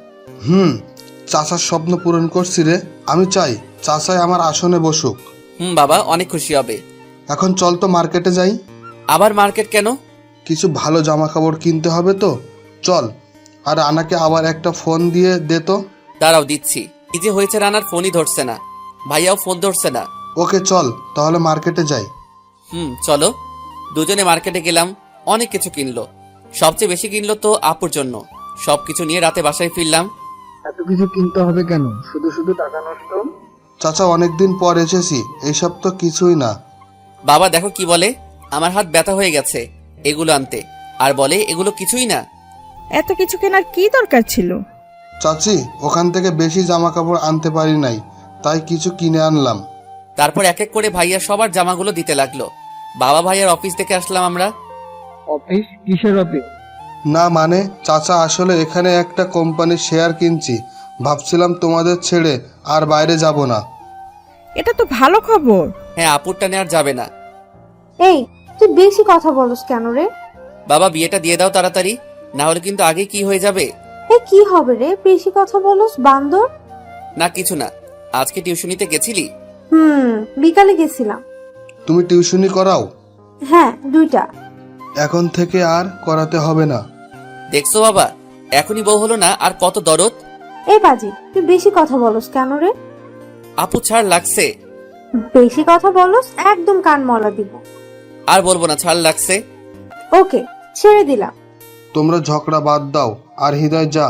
চাচার স্বপ্ন পূরণ করছি রে। আমি চাই চাচাই আমার আসনে বসুক। বাবা অনেক খুশি হবে। এখন চল তো মার্কেটে যাই। আবার মার্কেট কেন? কিছু ভালো জামা কাপড় কিনতে হবে তো, চল। আর আনাকে আবার একটা ফোন দিয়ে দে তো। দাঁড়াও, দিচ্ছি। কি যে হয়েছে, রানার ফোনই ধরছে না, ভাইয়াও ফোন ধরছে না। ওকে চল তাহলে মার্কেটে যাই। চলো। দুজনে মার্কেটে গেলাম। অনেক কিছু কিনলো। সবচেয়ে বেশি কিনলো তো আপুর জন্য। সবকিছু নিয়ে রাতে বাসায় ফিরলাম। এত কিছু কিনতে হবে কেন, শুধু শুধু টাকা নষ্ট। চাচা, অনেকদিন পর এসেছি, এইসব তো কিছুই না। বাবা দেখো কি বলে, আমার হাত ব্যথা হয়ে গেছে এগুলো আনতে, আর বলে এগুলো কিছুই না। এত কিছু কেনার কি দরকার ছিল? চাচি, ওখান থেকে বেশি জামা কাপড় আনতে পারি নাই, তাই কিছু কিনে আনলাম। তারপর এক এক করে ভাইয়া সবার জামাগুলো দিতে লাগলো। বাবা ভাইয়ার অফিস থেকে আসলাম আমরা। অফিস? কিসের অফিস? না মানে চাচা, আসলে এখানে একটা কোম্পানির শেয়ার কিনছি, ভাবছিলাম তোমাদের ছেড়ে আর বাইরে যাব না। এটা তো ভালো খবর। হ্যাঁ, আপুরটা নেওয়ার যাবে না। এই, তুই বেশি কথা বলস কেন রে? বাবা, বিয়েটা দিয়ে দাও তাড়াতাড়ি, না হলে কিন্তু আগে কি হয়ে যাবে। কি হবে রে, বেশি কথা বলস বান্দর? না কিছু না। আজকে টিউশনিতে গেছিলি? বিকালে গেছিলাম। তুমি টিউশনি করাও? হ্যাঁ, 2টা। এখন থেকে আর করাতে হবে না। দেখছো বাবা, এখনই বউ হলো না আর কত দরদ। এই বাজি, তুই বেশি কথা বলস কেন রে? আপু ছাড় লাগছে। বেশি কথা বলস, একদম কান মলা দিব। আর বলবো না, ছাড় লাগছে। ওকে, ছেড়ে দিলাম। তোমরা ঝগড়া বাদ দাও, আর হৃদয় যা,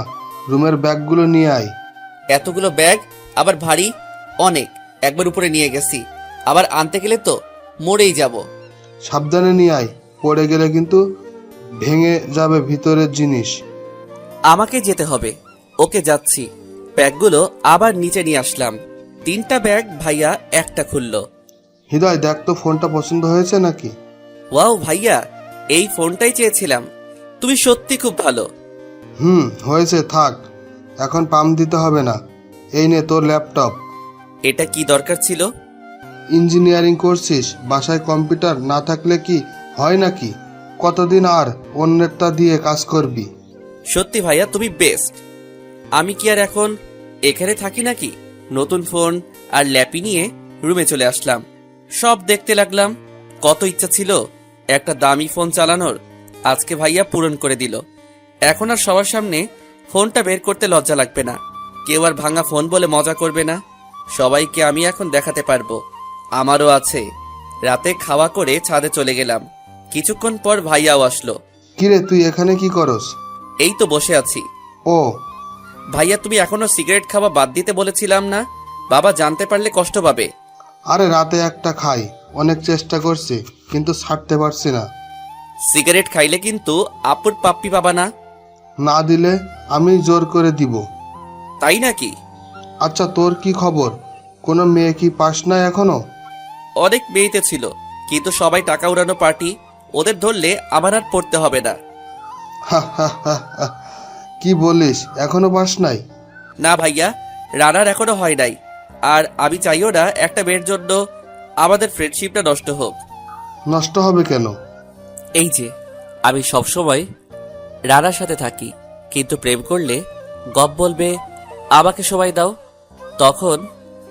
রুমের ব্যাগগুলো নিয়ে আয়। এতগুলো ব্যাগ, আবার ভারী অনেক। একবার উপরে নিয়ে গেছি, আবার আনতে গেলে তো মরেই যাব। সাবধানে নিয়ে আয়, পড়ে গেলে কিন্তু ভেঙে যাবে ভিতরের জিনিস। আমাকে যেতে হবে। ওকে যাচ্ছি। ব্যাগগুলো আবার নিচে নিয়ে আসলাম। 3টা ব্যাগ ভাইয়া একটা খুললো। হৃদয়, দেখ তো ফোনটা পছন্দ হয়েছে নাকি? ওয়াও ভাইয়া, এই ফোনটাই চেয়েছিলাম। তুমি সত্যি খুব ভালো। হয়েছে, থাক, এখন পাম্প দিতে হবে না। এই নে তোর ল্যাপটপ। এটা কি দরকার ছিল? ইঞ্জিনিয়ারিং করছিস, বাসায় কম্পিউটার না থাকলে কি হয় নাকি? কতদিন আর অন্যেরটা দিয়ে কাজ করবি? সত্যি ভাইয়া, তুমি বেস্ট। আমি কি আর এখন এখানে থাকি নাকি? নতুন ফোন আর ল্যাপি নিয়ে রুমে চলে আসলাম। সব দেখতে লাগলাম। কত ইচ্ছা ছিল একটা দামি ফোন চালানোর, আজকে ভাইয়া পূরণ করে দিল। এখন আর সবার সামনে ফোনটা বের করতে লজ্জা লাগবে না। কেউ আর ভাঙা ফোন বলে মজা করবে না। সবাইকে আমি এখন দেখাতে পারবো আমারও আছে। রাতে খাওয়া করে ছাদে চলে গেলাম। কিছুক্ষণ পর ভাইয়াও আসলো। কিরে, তুই এখানে কি করস? এই তো বসে আছি। ও ভাইয়া, তুমি এখনো সিগারেট খাওয়া বাদ দিতে বলেছিলাম না? বাবা জানতে পারলে কষ্ট পাবে। আরে রাতে একটা খাই, অনেক চেষ্টা করছি কিন্তু ছাড়তে পারছি না। সিগারেট খাইলে কিন্তু আপুর পাপ্পি পাবা না। না দিলে আমি জোর করে দিব। তাই নাকি? আচ্ছা, তোর কি খবর? কোনো মেয়ে কি পাস না এখনো? অনেক মেয়েতে ছিল, কিন্তু সবাই টাকা উড়ানো পার্টি। ওদের ধরলে আমার আর পড়তে হবে না। কি বলিস, এখনো পাস নাই? না ভাইয়া, রানার এখনো হয় নাই। আর আমি চাইও না একটা মেয়ের জন্য আমাদের ফ্রেন্ডশিপটা নষ্ট হোক। নষ্ট হবে কেন? এই যে, আমি সবসময় রানার সাথে থাকি, কিন্তু প্রেম করলে গপ বলবে আমাকে সময় দাও। তখন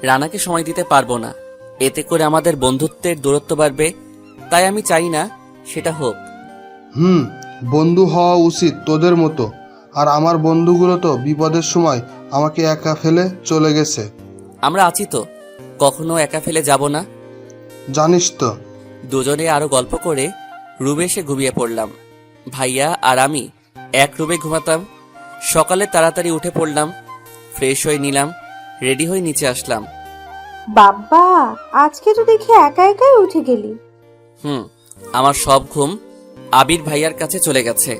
রানাকে সময় দিতে পারবো না। এতে করে আমাদের বন্ধুত্বের দূরত্ব বাড়বে। তাই আমি চাই না সেটা হোক। বন্ধু হওয়া উচিত তোদের মতো। আর আমার বন্ধুগুলো তো বিপদের সময় আমাকে একা ফেলে চলে গেছে। আমরা আছি তো, কখনো একা ফেলে যাব না। জানিস তো। দুজনে আরো গল্প করে রুমে এসে ঘুমিয়ে পড়লাম। ভাইয়া আর আমি এক রুমে ঘুমাতাম। সকালে তাড়াতাড়ি উঠে পড়লাম, ফ্রেশ হয়ে নিলাম, রেডি হয়ে নিচে আসলাম। বাবা, আজকে তো দেখি একা একাই উঠে গেলি। আমার সব ঘুম আবির ভাইয়ার কাছে চলে গেছে।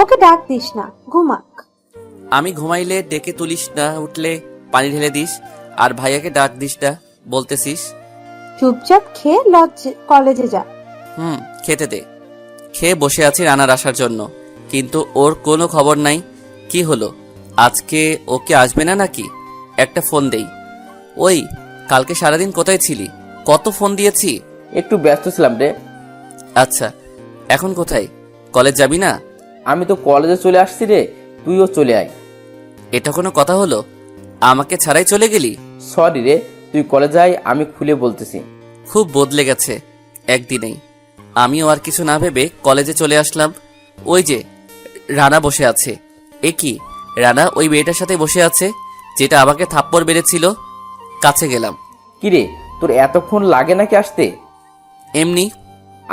ওকে ডাক দিস না, ঘুমাক। আমি ঘুমাইলে ডেকে তুলিস না, উঠলে পানি ঢেলে দিস। আর ভাইয়াকে ডাক দিস না বলতেছিস। চুপচাপ খেয়ে কলেজে যা। খেতে দে। খেয়ে বসে আছি রানার আসার জন্য, কিন্তু ওর কোনো খবর নাই। কি হলো, আজকে ওকে আসবে না নাকি? একটা ফোন দেই। ওই, কালকে সারাদিন কোথায় ছিলি? কত ফোন দিয়েছি। একটু ব্যস্ত ছিলাম রে। আচ্ছা, এখন কোথায়? কলেজ যাবি না? আমি তো কলেজে চলে আসছি রে, তুইও চলে আয়। এটা কোনো কথা হলো? আমাকে ছাড়াই চলে গেলি? সরি রে, তুই কলেজে আয়, আমি খুলে বলতেছি। খুব বদলে গেছে একদিনেই। আমিও আর কিছু না ভেবে কলেজে চলে আসলাম। ওই যে রানা বসে আছে। এ কি, রানা ওই মেয়েটার সাথে বসে আছে যেটা আমাকে থাপ্পড় মেরেছিল। কাছে গেলাম। কিরে, তোর এতক্ষণ লাগে নাকি আসতে? এমনি।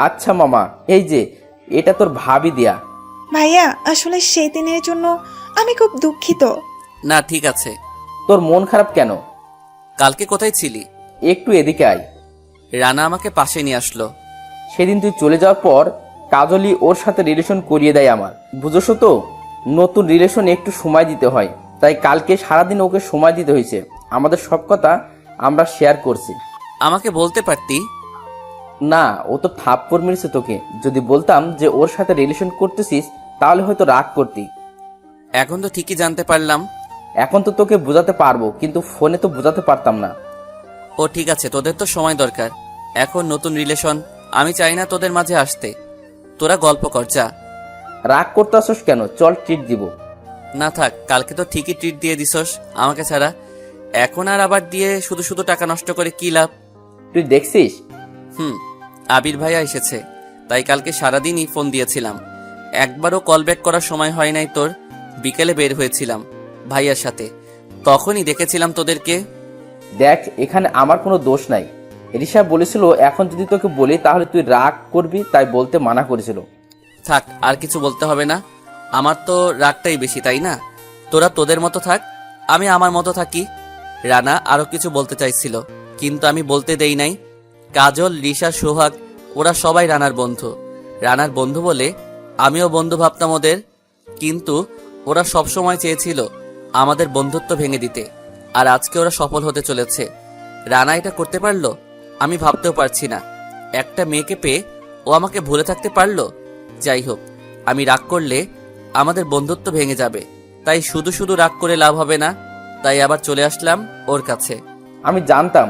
আচ্ছা মামা, এই যে এটা তোর ভাবি দিয়া। ভাইয়া, আসলে সেই দিনের জন্য আমি খুব দুঃখিত। না, ঠিক আছে। তোর মন খারাপ কেন? কালকে কোথায় ছিলি? একটু এদিকে আয়। রানা আমাকে পাশে নিয়ে আসলো। সেদিন তুই চলে যাওয়ার পর কাজলি ওর সাথে রিলেশন করিয়ে দেয় আমার, বুঝছো তো? নতুন রিলেশন একটু সময় দিতে হয়, তাই কালকে সারাদিন ওকে সময় দিতে হয়েছে। আমাদের সব কথা আমরা শেয়ার করছি। আমাকে বলতে পারতি। না, ও তো থাপ্পড় মেরেছে তোকে। যদি বলতাম যে ওর সাথে রিলেশন করতেছিস তাহলে হয়তো রাগ করতি। এখন তো ঠিকই জানতে পারলাম। এখন তো তোকে বোঝাতে পারবো, কিন্তু ফোনে তো বোঝাতে পারতাম না। ও ঠিক আছে, তোদের তো সময় দরকার। এখন নতুন রিলেশন, আমি চাই না তোদের মাঝে আসতে। তোরা গল্প কর, যা। রাগ করতে আসছ কেন? চল ট্রিট দিব। না থাক, কালকে তো ঠিকই ট্রিট দিয়ে দিছস আমাকে ছাড়া। এখন আর আবার দিয়ে শুধু শুধু টাকা নষ্ট করে কি লাভ? তুই দেখছিস? আবির ভাইয়া এসেছে, তাই কালকে সারাদিনই ফোন দিয়েছিলাম। একবারও কল ব্যাক করার সময় হয় নাই তোর। বিকেলে বের হয়েছিলাম ভাইয়ার সাথে, তখনই দেখেছিলাম তোদেরকে। দেখ, এখানে আমার কোনো দোষ নাই। রিশা বলেছিল এখন যদি তোকে বলি তাহলে তুই রাগ করবি, তাই বলতে মানা করেছিল। থাক, আর কিছু বলতে হবে না। আমার তো রাগটাই বেশি, তাই না? তোরা তোদের মতো থাক, আমি আমার মতো থাকি। রানা আরো কিছু বলতে চাইছিল, কিন্তু আমি বলতে দেই নাই। কাজল, রিশা, সোহাগ ওরা সবাই রানার বন্ধু। রানার বন্ধু বলে আমিও বন্ধু ভাবতাম ওদের, কিন্তু ওরা সবসময় চেয়েছিল আমাদের বন্ধুত্ব ভেঙে দিতে। আর আজকে ওরা সফল হতে চলেছে। রানা এটা করতে পারলো, আমি ভাবতেও পারছি না। একটা মেয়েকে পেয়ে ও আমাকে ভুলে থাকতে পারলো। যাই হোক, আমি রাগ করলে আমাদের বন্ধুত্ব ভেঙে যাবে, তাই শুধু শুধু রাগ করে লাভ হবে না। তাই আবার চলে আসলাম ওর কাছে। আমি জানতাম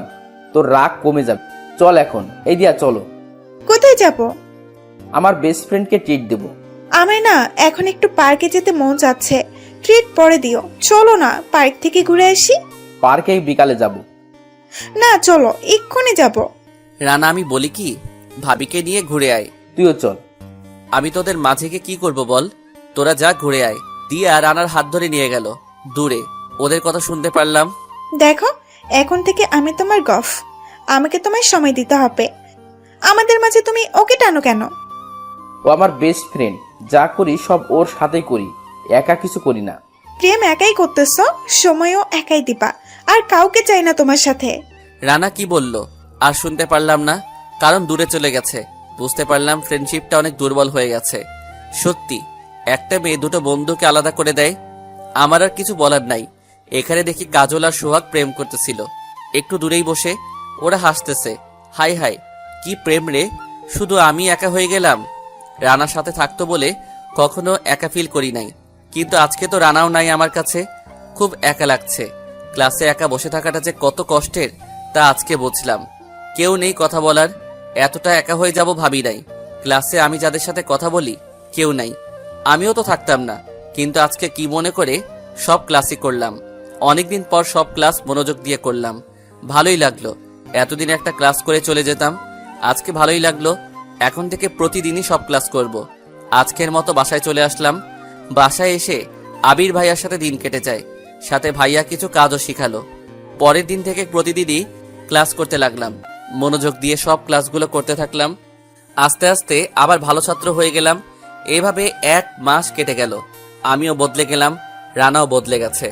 তোর রাগ কমে যাবে। চল এখন, এই দিয়া চলো। কোথায় যাব? আমার বেস্ট ফ্রেন্ডকে ট্রিট দেবো। আমার না এখন একটু পার্কে যেতে মন যাচ্ছে, ট্রিট পরে দিও। চলো না পার্ক থেকে ঘুরে আসি। পার্কে বিকালে যাব। না চলো, এক্ষুনি যাব। রানা, আমি বলি কি, ভাবিকে নিয়ে ঘুরে আয়। তুইও চল। আমি তোদের মাঝে গিয়ে কি করব বল? তোরা যা, ঘুরে আয়। দিয়া রানার হাত ধরে নিয়ে গেল দূরে। ওদের কথা শুনতে পারলাম। দেখো, এখন থেকে আমি তোমার গফ, আমাকে তোমায় সময় দিতে হবে। আমাদের মাঝে তুমি ওকে টানো কেন? ও আমার বেস্ট ফ্রেন্ড, যা করি সব ওর সাথেই করি, একা কিছু করি না। প্রেম একাই করতেছ, সময়ও একাই দিবা, আর কাউকে চাই না তোমার সাথে। রানা কি বলল আর শুনতে পারলাম না, কারণ দূরে চলে গেছে। বুঝতে পারলাম ফ্রেন্ডশিপটা অনেক দুর্বল হয়ে গেছে। সত্যি, একটা মেয়ে দুটো বন্ধুকে আলাদা করে দেয়। আমার আর কিছু বলার নাই। এখানে দেখি কাজল আর সোহাগ প্রেম করতেছিল একটু দূরেই বসে। ওরা হাসতেছে। হাই হাই, কি প্রেম রে! শুধু আমি একা হয়ে গেলাম। রানার সাথে থাকতো বলে কখনো একা ফিল করি নাই, কিন্তু আজকে তো রানাও নাই আমার কাছে। খুব একা লাগছে। ক্লাসে একা বসে থাকাটা যে কত কষ্টের তা আজকে বুঝলাম। কেউ নেই কথা বলার, এতটা একা হয়ে যাব ভাবি নাই। ক্লাসে আমি যাদের সাথে কথা বলি কেউ নাই। আমিও তো থাকতাম না, কিন্তু আজকে কি মনে করে সব ক্লাসই করলাম। অনেকদিন পর সব ক্লাস মনোযোগ দিয়ে করলাম, ভালোই লাগলো। এতদিন একটা ক্লাস করে চলে যেতাম, আজকে ভালোই লাগলো। এখন থেকে প্রতিদিনই সব ক্লাস করব। আজকের মতো বাসায় চলে আসলাম। বাসায় এসে আবির ভাইয়ার সাথে দিন কেটে যায়, সাথে ভাইয়া কিছু কাজও শিখালো। পরের দিন থেকে প্রতিদিনই ক্লাস করতে লাগলাম, মনোযোগ দিয়ে সব ক্লাসগুলো করতে থাকলাম। আস্তে আস্তে আবার ভালো ছাত্র হয়ে গেলাম। এভাবে 1 মাস কেটে গেল। আমিও বদলে গেলাম, রানাও বদলে গেছে।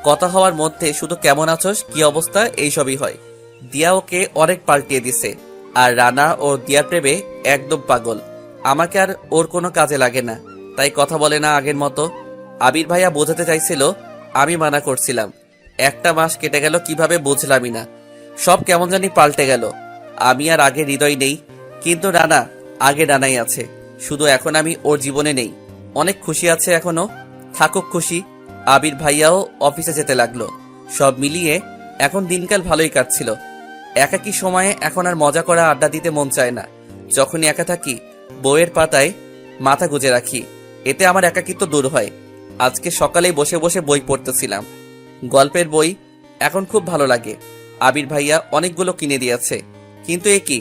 কথা হওয়ার মধ্যে শুধু কেমন আছোস, কি অবস্থা, এইসবই হয়। দিয়া ওকে অনেক পাল্টিয়ে দিছে। আর রানা ও দিয়ার প্রেমে একদম পাগল। আমাকে আর ওর কোনো কাজে লাগে না, তাই কথা বলে না আগের মতো। আবির ভাইয়া বোঝাতে চাইছিল, আমি মানা করছিলাম। 1 মাস কেটে গেল, কিভাবে বুঝলামই না। সব কেমন জানি পাল্টে গেল। আমি আর আগে হৃদয় নেই, কিন্তু রানা আগে রানাই আছে। শুধু এখন আমি ওর জীবনে নেই। অনেক খুশি আছে এখনো, থাকুক খুশি। আবির ভাইয়াও অফিসে যেতে লাগলো। সব মিলিয়ে এখন দিনকাল ভালোই কাটছিল। একাকী সময়ে এখন আর মজা করা, আড্ডা দিতে মন চায় না। যখনই একা থাকি বইয়ের পাতায় মাথা গুজে রাখি, এতে আমার একাকিত্ব দূর হয়। আজকে সকালেই বসে বসে বই পড়তেছিলাম, গল্পের বই। এখন খুব ভালো লাগে। আবির ভাইয়া অনেকগুলো কিনে দিয়েছে। কিন্তু এ কি,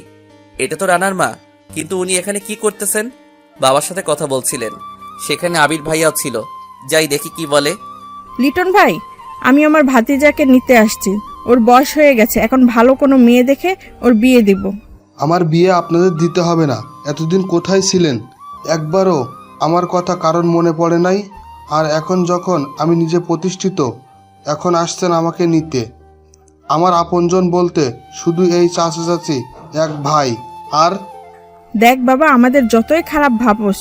এটা তো রানার মা, কিন্তু উনি এখানে কি করতেছেন? বাবার সাথে কথা বলছিলেন, সেখানে আবির ভাইয়াও ছিল। যাই দেখি কি বলে। লিটন ভাই, আমি আমার ভাতিজাকে নিতে আসছি। ওর বয়স হয়ে গেছে, এখন ভালো কোনো মেয়ে দেখে ওর বিয়ে দিব। আমার বিয়ে আপনাদের দিতে হবে না। এতদিন কোথায় ছিলেন? একবারও আমার কথা কারণ মনে পড়ে নাই। আর এখন যখন আমি নিজে প্রতিষ্ঠিত, এখন আসছেন আমাকে নিতে। আমার আপনজন বলতে শুধু এই চাচা চাচি, এক ভাই। আর দেখ বাবা, আমাদের যতই খারাপ ভাবোস,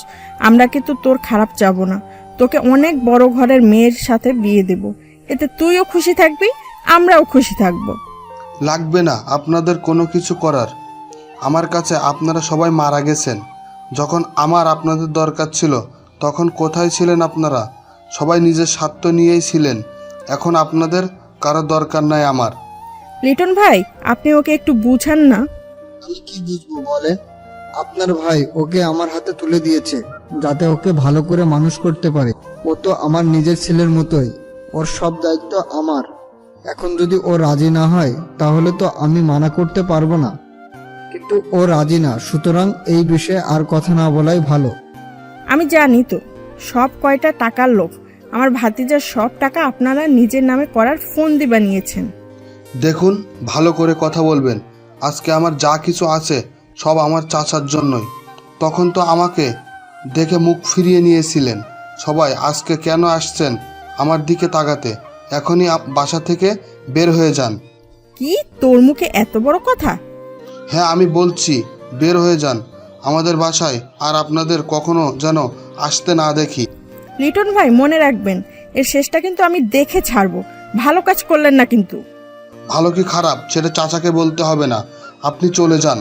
আমরা কিন্তু তোর খারাপ চাবো না। তোকে অনেক বড় ঘরের মেয়ের সাথে বিয়ে দেব, এতে তুইও খুশি থাকবি, আমরাও খুশি থাকবো। লাগবে না আপনাদের কোনো কিছু করার। আমার কাছে আপনারা সবাই মারা গেছেন। যখন আমার আপনাদের দরকার ছিল তখন কোথায় ছিলেন আপনারা? সবাই নিজের স্বার্থ নিয়েই ছিলেন। এখন আপনাদের কারো দরকার নাই আমার। লিটন ভাই, আপনি ওকে একটু বুঝান না। আমি কি বুঝবো বলে? আপনার ভাই ওকে আমার হাতে তুলে দিয়েছে যাতে ওকে ভালো করে মানুষ করতে পারে। ও তো আমার নিজের ছেলের মতোই, ওর সব দায়িত্ব আমার। এখন যদি ও রাজি না হয় তাহলে তো আমি মানা করতে পারবো না, কিন্তু ও রাজি না, সুতরাং এই বিষয়ে আর কথা না বলাই ভালো। আমি জানি তো সব কয়টা টাকার লোভ। আমার ভাতিজার সব টাকা আপনারা নিজের নামে করার ফন্দি বানিয়েছেন। দেখুন, ভালো করে কথা বলবেন। আজকে আমার যা কিছু আছে সব আমার চাচার জন্যই। তখন তো আমাকে দেখে মুখ ফিরিয়ে নিয়েছিলেন সবাই। আজকে কেন আসছেন আমার দিকে তাকাতে? এখনই বাসা থেকে বের হয়ে যান। কি, তোর মুখে এত বড় কথা? হ্যাঁ আমি বলছি, বের হয়ে যান আমাদের বাসায়, আর আপনাদের কখনো যেন আসতে না দেখি। লিটন ভাই মনে রাখবেন, এর শেষটা কিন্তু আমি দেখে ছাড়বো। ভালো কাজ করলেন না কিন্তু। ভালো কি খারাপ সেটা চাচাকে বলতে হবে না, আপনি চলে যান।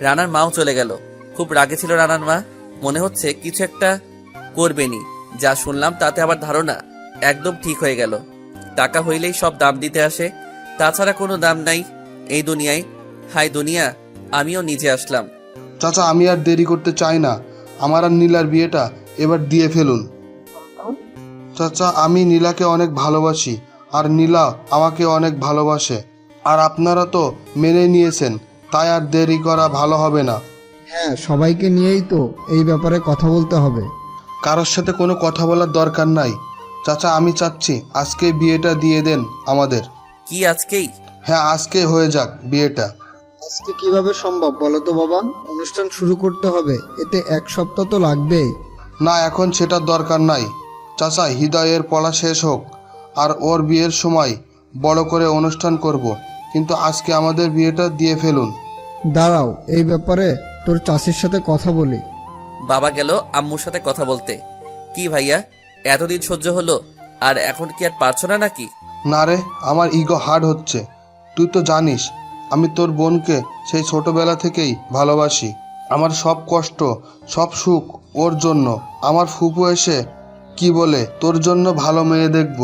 রানার মাও চলে গেল। খুব রাগে ছিল রানার মা, মনে হচ্ছে কিছু একটা করবেনি। যা শুনলাম তাতে আবার ধারণা একদম ঠিক হয়ে গেল। টাকা হইলেই সব দাম দিতে আসে, তাছাড়া কোনো দাম নাই এই দুনিয়ায়। হাই দুনিয়া, আমিও নিজে আসলাম। চাচা আমি আর দেরি করতে চাই না, আমার আর নীলার বিয়েটা এবার দিয়ে ফেলুন। চাচা আমি নীলাকে অনেক ভালোবাসি, আর নীলা আমাকে অনেক ভালোবাসে, আর আপনারা তো মেনে নিয়েছেন, তাই আর দেরি করা ভালো হবে না। হ্যাঁ, সবাইকে নিয়েই তো এই ব্যাপারে কথা বলতে হবে। কারোর সাথে কোনো কথা বলার দরকার নাই। চাচা আমি চাচ্ছি আজকে বিয়েটা দিয়ে দেন আমাদের। কি আজকেই? হ্যাঁ আজকে হয়ে যাক বিয়েটা। আজকে কিভাবে সম্ভব বলো তো বাবা? অনুষ্ঠান শুরু করতে হবে, এতে 1 সপ্তাহ তো লাগবেই। না এখন সেটার দরকার নাই চাচা, হৃদয়ের পড়া শেষ হোক, আর ওর বিয়ের সময় বড় করে অনুষ্ঠান করব, কিন্তু আজকে আমাদের বিয়েটা দিয়ে ফেলুন। দাঁড়াও, এই ব্যাপারে তোর চাষির সাথে কথা বলি। বাবা গেল আম্মুর সাথে কথা বলতে। কি ভাইয়া, এতদিন সহ্য হলো, আর এখন কি আর পারছো না নাকি? না রে, আমার ইগো হার্ড হচ্ছে। তুই তো জানিস আমি তোর বোনকে সেই ছোটবেলা থেকেই ভালোবাসি। আমার সব কষ্ট সব সুখ ওর জন্য। আমার ফুপু এসে কি বলে তোর জন্য ভালো মেয়ে দেখব,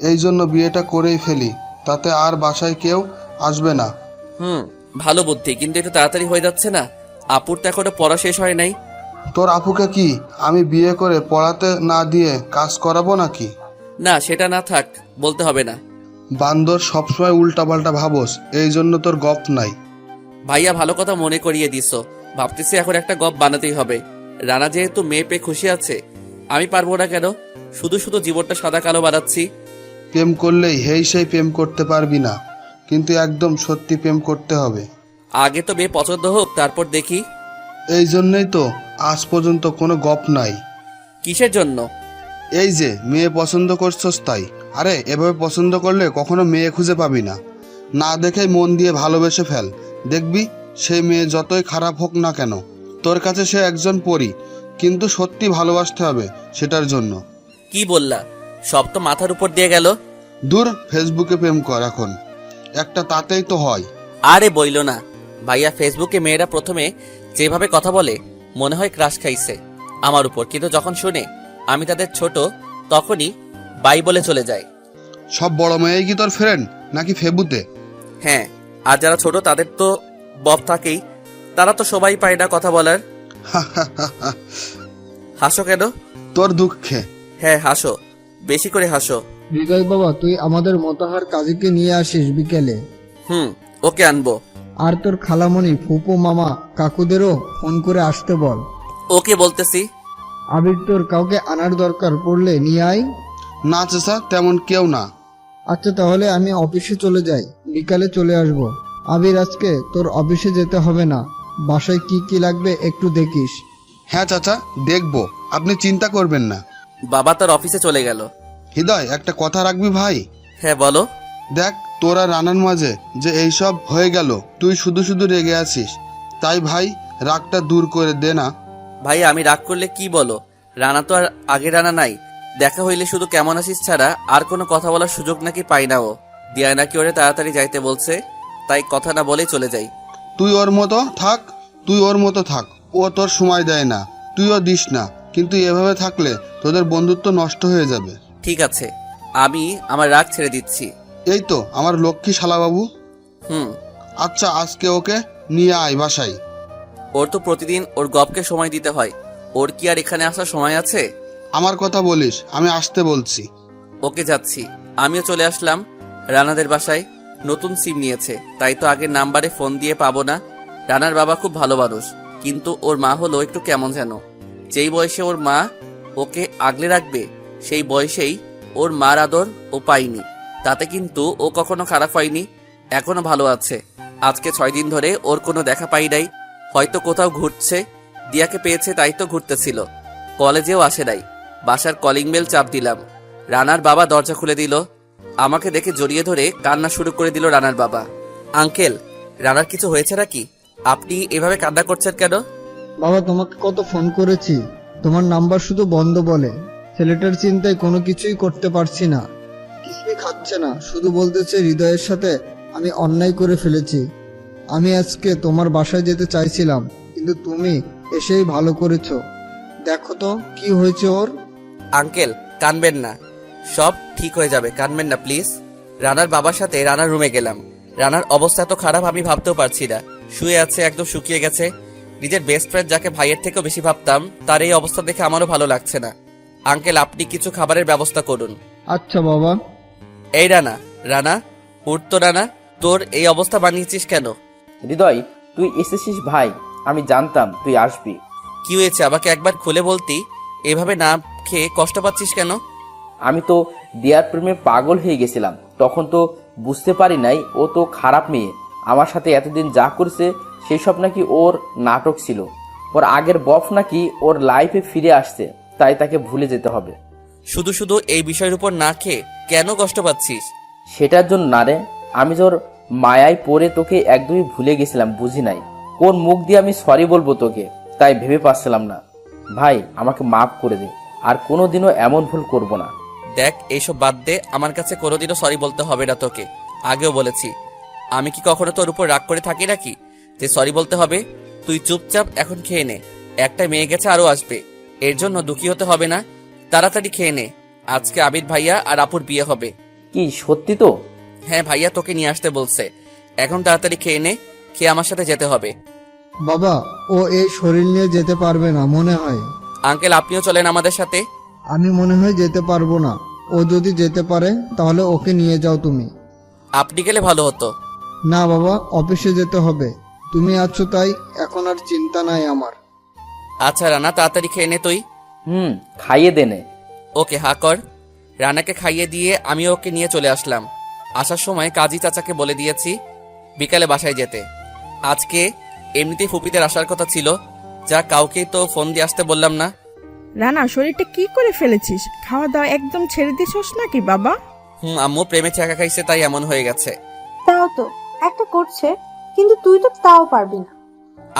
এই জন্য বিয়েটা করেই ফেলি, তাতে আর বাসায় কেউ আসবে না। ভালো বুদ্ধি, কিন্তু একটু তাড়াতাড়ি হয়ে যাচ্ছে না? আপুর তো এখনো পড়া শেষ হয় নাই। তোর আপুকে কি আমি বিয়ে করে পড়াতে না দিয়ে কাজ করাবো নাকি? না সেটা না থাক, বলতে হবে না। বান্দর সবসময় উল্টাপাল্টা ভাবস, এই জন্য তোর গপ নাই। ভাইয়া ভালো কথা মনে করিয়ে দিছো। ভাবতেছি এখন একটা গপ বানাতেই হবে। রানা যেহেতু মেয়ে পেয়ে খুশি আছে, আমি পারবো না কেন? শুধু শুধু জীবনটা সাদা কালো বানাচ্ছি। প্রেম করলেই হেই সেই প্রেম করতে পারবি না, কিন্তু একদম সত্যি প্রেম করতে হবে। আগে তো মেয়ে পছন্দ হোক, তারপর দেখি। এই জন্যই তো আজ পর্যন্ত কোনো গপ নাই। কিসের জন্য? এই যে মেয়ে পছন্দ করছস তাই। আরে এভাবে পছন্দ করলে কখনো মেয়ে খুঁজে পাবি না, না দেখেই মন দিয়ে ভালোবেসে ফেল। দেখবি সেই মেয়ে যতই খারাপ হোক না কেন, তোর কাছে সে একজন পরী, কিন্তু সত্যি ভালোবাসতে হবে সেটার জন্য। কি বললা? সব তো মাথার উপর দিয়ে গেল। দূর, ফেসবুকে প্রেম কর এখন একটা, তাতেই তো হয়। আরে বইলো না ভাইয়া, ফেসবুকে মেয়েরা প্রথমে যেভাবে কথা বলে মনে হয় ক্রাশ খাইছে আমার উপর, কিন্তু যখন শুনে আমি তাদের ছোট, তখনই বাই বলে চলে যায়। সব বড় মেয়েই কি তোর ফ্রেন্ড নাকি ফেবুতে? হ্যাঁ, আর যারা ছোট তাদের তো বব থাকেই, তারা তো সবাই পায় না কথা বলার। হাসো কেন? তোর দুঃখে। হ্যাঁ হাসো, বেশি করে হাসো। হৃদয় বাবা, তুই আমাদের মতহার কাজীকে নিয়ে আসিস বিকেলে। ওকে আনবো। আর তোর খালামণি, ফুপু, মামা, কাকুদেরও ফোন করে আসতে বল। ওকে বলতেছি। আবির, তোর কাউকে আনার দরকার পড়লে নিয়ে আয়। না চাচা, তেমন কেউ না। আচ্ছা তাহলে আমি অফিসে চলে যাই, বিকালে চলে আসব। আবির, আজকে তোর অফিসে যেতে হবে না, বাসায় কি কি লাগবে একটু দেখিস। হ্যাঁ চাচা, দেখবো, আপনি চিন্তা করবেন না। বাবা তার অফিসে চলে গেল। হৃদয় একটা কথা রাখবি ভাই? হ্যাঁ বলো। দেখ তোরা রানার মাঝে যে এইসব হয়ে গেল, তুই শুধু শুধু রেগে আছিস, তাই ভাই রাগটা দূর করে দে না। ভাই আমি রাগ করলে কি বলো? রানা তো আর আগে রানা নাই। দেখা হইলে শুধু কেমন আছিস ছাড়া আর কোনো কথা বলার সুযোগ নাকি পাই না ও। দিয়া নাকি ওরে তাড়াতাড়ি যাইতে বলছে, তাই কথা না বলেই চলে যাই। তুই ওর মতো থাক, তুই ওর মতো থাক, ও তোর সময় দেয় না, তুইও দিস না, কিন্তু এভাবে থাকলে তোদের বন্ধুত্ব নষ্ট হয়ে যাবে। ঠিক আছে, আমি আমার রাগ ছেড়ে দিচ্ছি। এই তো আমার লক্ষ্মী শালাবাবু। আচ্ছা আজকে ওকে নিয়ে আয় বাসায়। ওর তো প্রতিদিন ওর গপকে সময় দিতে হয়, ওর কি আর এখানে আসার সময় আছে? আমার কথা বলিস, আমি আসতে বলছি। ওকে যাচ্ছি। আমিও চলে আসলাম রানাদের বাসায়। নতুন সিম নিয়েছে, তাই তো আগের নাম্বারে ফোন দিয়ে পাবো না। রানার বাবা খুব ভালো মানুষ, কিন্তু ওর মা হলো একটু কেমন যেন। যেই বয়সে ওর মা ওকে আগলে রাখবে, সেই বয়সেই ওর মার আদর ও পায়নি। তাতে কিন্তু ও কখনো খারাপ হয়নি, এখনো ভালো আছে। আজকে 6 দিন ধরে ওর কোনো দেখা পাই নাই, হয়তো কোথাও ঘুরছে। দিয়াকে পেয়েছে তাই তো ঘুরতেছিল, কলেজেও আসে নাই। বাসার কলিং বেল চাপ দিলাম, রানার বাবা দরজা খুলে দিল। আমাকে দেখে জড়িয়ে ধরে কান্না শুরু করে দিল রানার বাবা। আঙ্কেল, রানার কিছু হয়েছে নাকি? আপনি এভাবে কান্না করছেন কেন? বাবা তোমাকে কত ফোন করেছি, তোমার নাম্বার শুধু বন্ধ বলে। ছেলেটার চিন্তায় কোনো কিছুই করতে পারছি না, কিছুই খাচ্ছে না, শুধু বলতেছে হৃদয়ের সাথে আমি অন্যায় করে ফেলেছি। আমি আজকে তোমার বাসায় যেতে চাইছিলাম, কিন্তু তুমি এসেই ভালো করেছো। দেখো তো কি হয়েছে ওর। আঙ্কেল কানবেন না, সব ঠিক হয়ে যাবে, কানবেন না প্লিজ। রানার বাবার সাথে রানার রুমে গেলাম। রানার অবস্থা এত খারাপ আমি ভাবতেও পারছি না। শুয়ে আছে, একদম শুকিয়ে গেছে। নিজের বেস্ট ফ্রেন্ড যাকে ভাইয়ের থেকেও বেশি ভাবতাম, তার এই অবস্থা দেখে আমারও ভালো লাগছে না। আঙ্কেল আপনি কিছু খাবারের ব্যবস্থা করুন। আচ্ছা বাবা। এই রানা, রানা উঠতো। রানা, তোর এই অবস্থা বানিয়েছিস কেন? হৃদয়, তুই এসেছিস ভাই, আমি জানতাম তুই আসবি। কি হয়েছে আমাকে একবার খুলে বলতি? এভাবে না খেয়ে কষ্ট পাচ্ছিস কেন? আমি তো দিয়ার প্রেমে পাগল হয়ে গেছিলাম, তখন তো বুঝতে পারি নাই ও তো খারাপ মেয়ে। আমার সাথে এতদিন যা করছে সেই সব নাকি ওর নাটক ছিল। ওর আগের বফ নাকি ওর লাইফে ফিরে আসছে, তাই তাকে ভুলে যেতে হবে। শুধু শুধু এই বিষয়ের উপর না খেয়ে কেন কষ্ট পাচ্ছিস? সেটার জন্য না রে, আমি তোর মায়ায় পড়ে তোকে একদমই ভুলে গেছিলাম, বুঝি নাই কোন মুখ দিয়ে আমি সরি বলবো তোকে, তাই ভেবে পাচ্ছিলাম না। ভাই আমাকে মাফ করে দে, আর কোনোদিনও এমন ভুল করব না। দেখ এইসব বাদ দে, আমার কাছে কোনোদিনও সরি বলতে হবে না তোকে। আগেও বলেছি, আমি কি কখনো তোর উপর রাগ করে থাকি নাকি যে সরি বলতে হবে? তুই চুপচাপ এখন খেয়ে নে, একটা মেয়ে গেছে আরো আসবে, এর জন্য দুঃখী হতে হবে না। তাড়াতাড়ি খেয়ে নে, আজকে আবির ভাইয়া আর আপুর বিয়ে হবে। কি সত্যি তো? হ্যাঁ ভাইয়া তোকে নিয়ে আসতে বলছে, এখন তাড়াতাড়ি খেয়ে নে, খেয়ে আমার সাথে যেতে হবে। বাবা ও এই শরীর নিয়ে যেতে পারবে না মনে হয়। আঙ্কেল আপনিও চলেন আমাদের সাথে। আমি মনে হয় যেতে পারবো না। ও যদি যেতে পারে তাহলে ওকে নিয়ে যাও তুমি। আপনি গেলে ভালো হতো। না বাবা, অফিসে যেতে হবে, তুমি আছো তাই এখন আর চিন্তা নাই আমার। আচ্ছা রানা, তাড়াতাড়ি খেয়ে নে তুই। খাইয়ে দেনে। ওকে হা কর। রানাকে খাইয়ে দিয়ে আমি ওকে নিয়ে চলে আসলাম। আসার সময় কাজী চাচাকে বলে দিয়েছি বিকালে বাসায় যেতে। আজকে এমনিতেই ফুপিদের আসার কথা ছিল, যা কাউকেই তো ফোন দিয়ে আসতে বললাম না। রানা শরীরটা কি করে ফেলেছিস? খাওয়া দাওয়া একদম ছেড়ে দিছস নাকি বাবা? আম্মু প্রেমে চাকা খাইছে, তাই এমন হয়ে গেছে। তাও তো একটা করছে, কিন্তু তুই তো তাও পারবি না।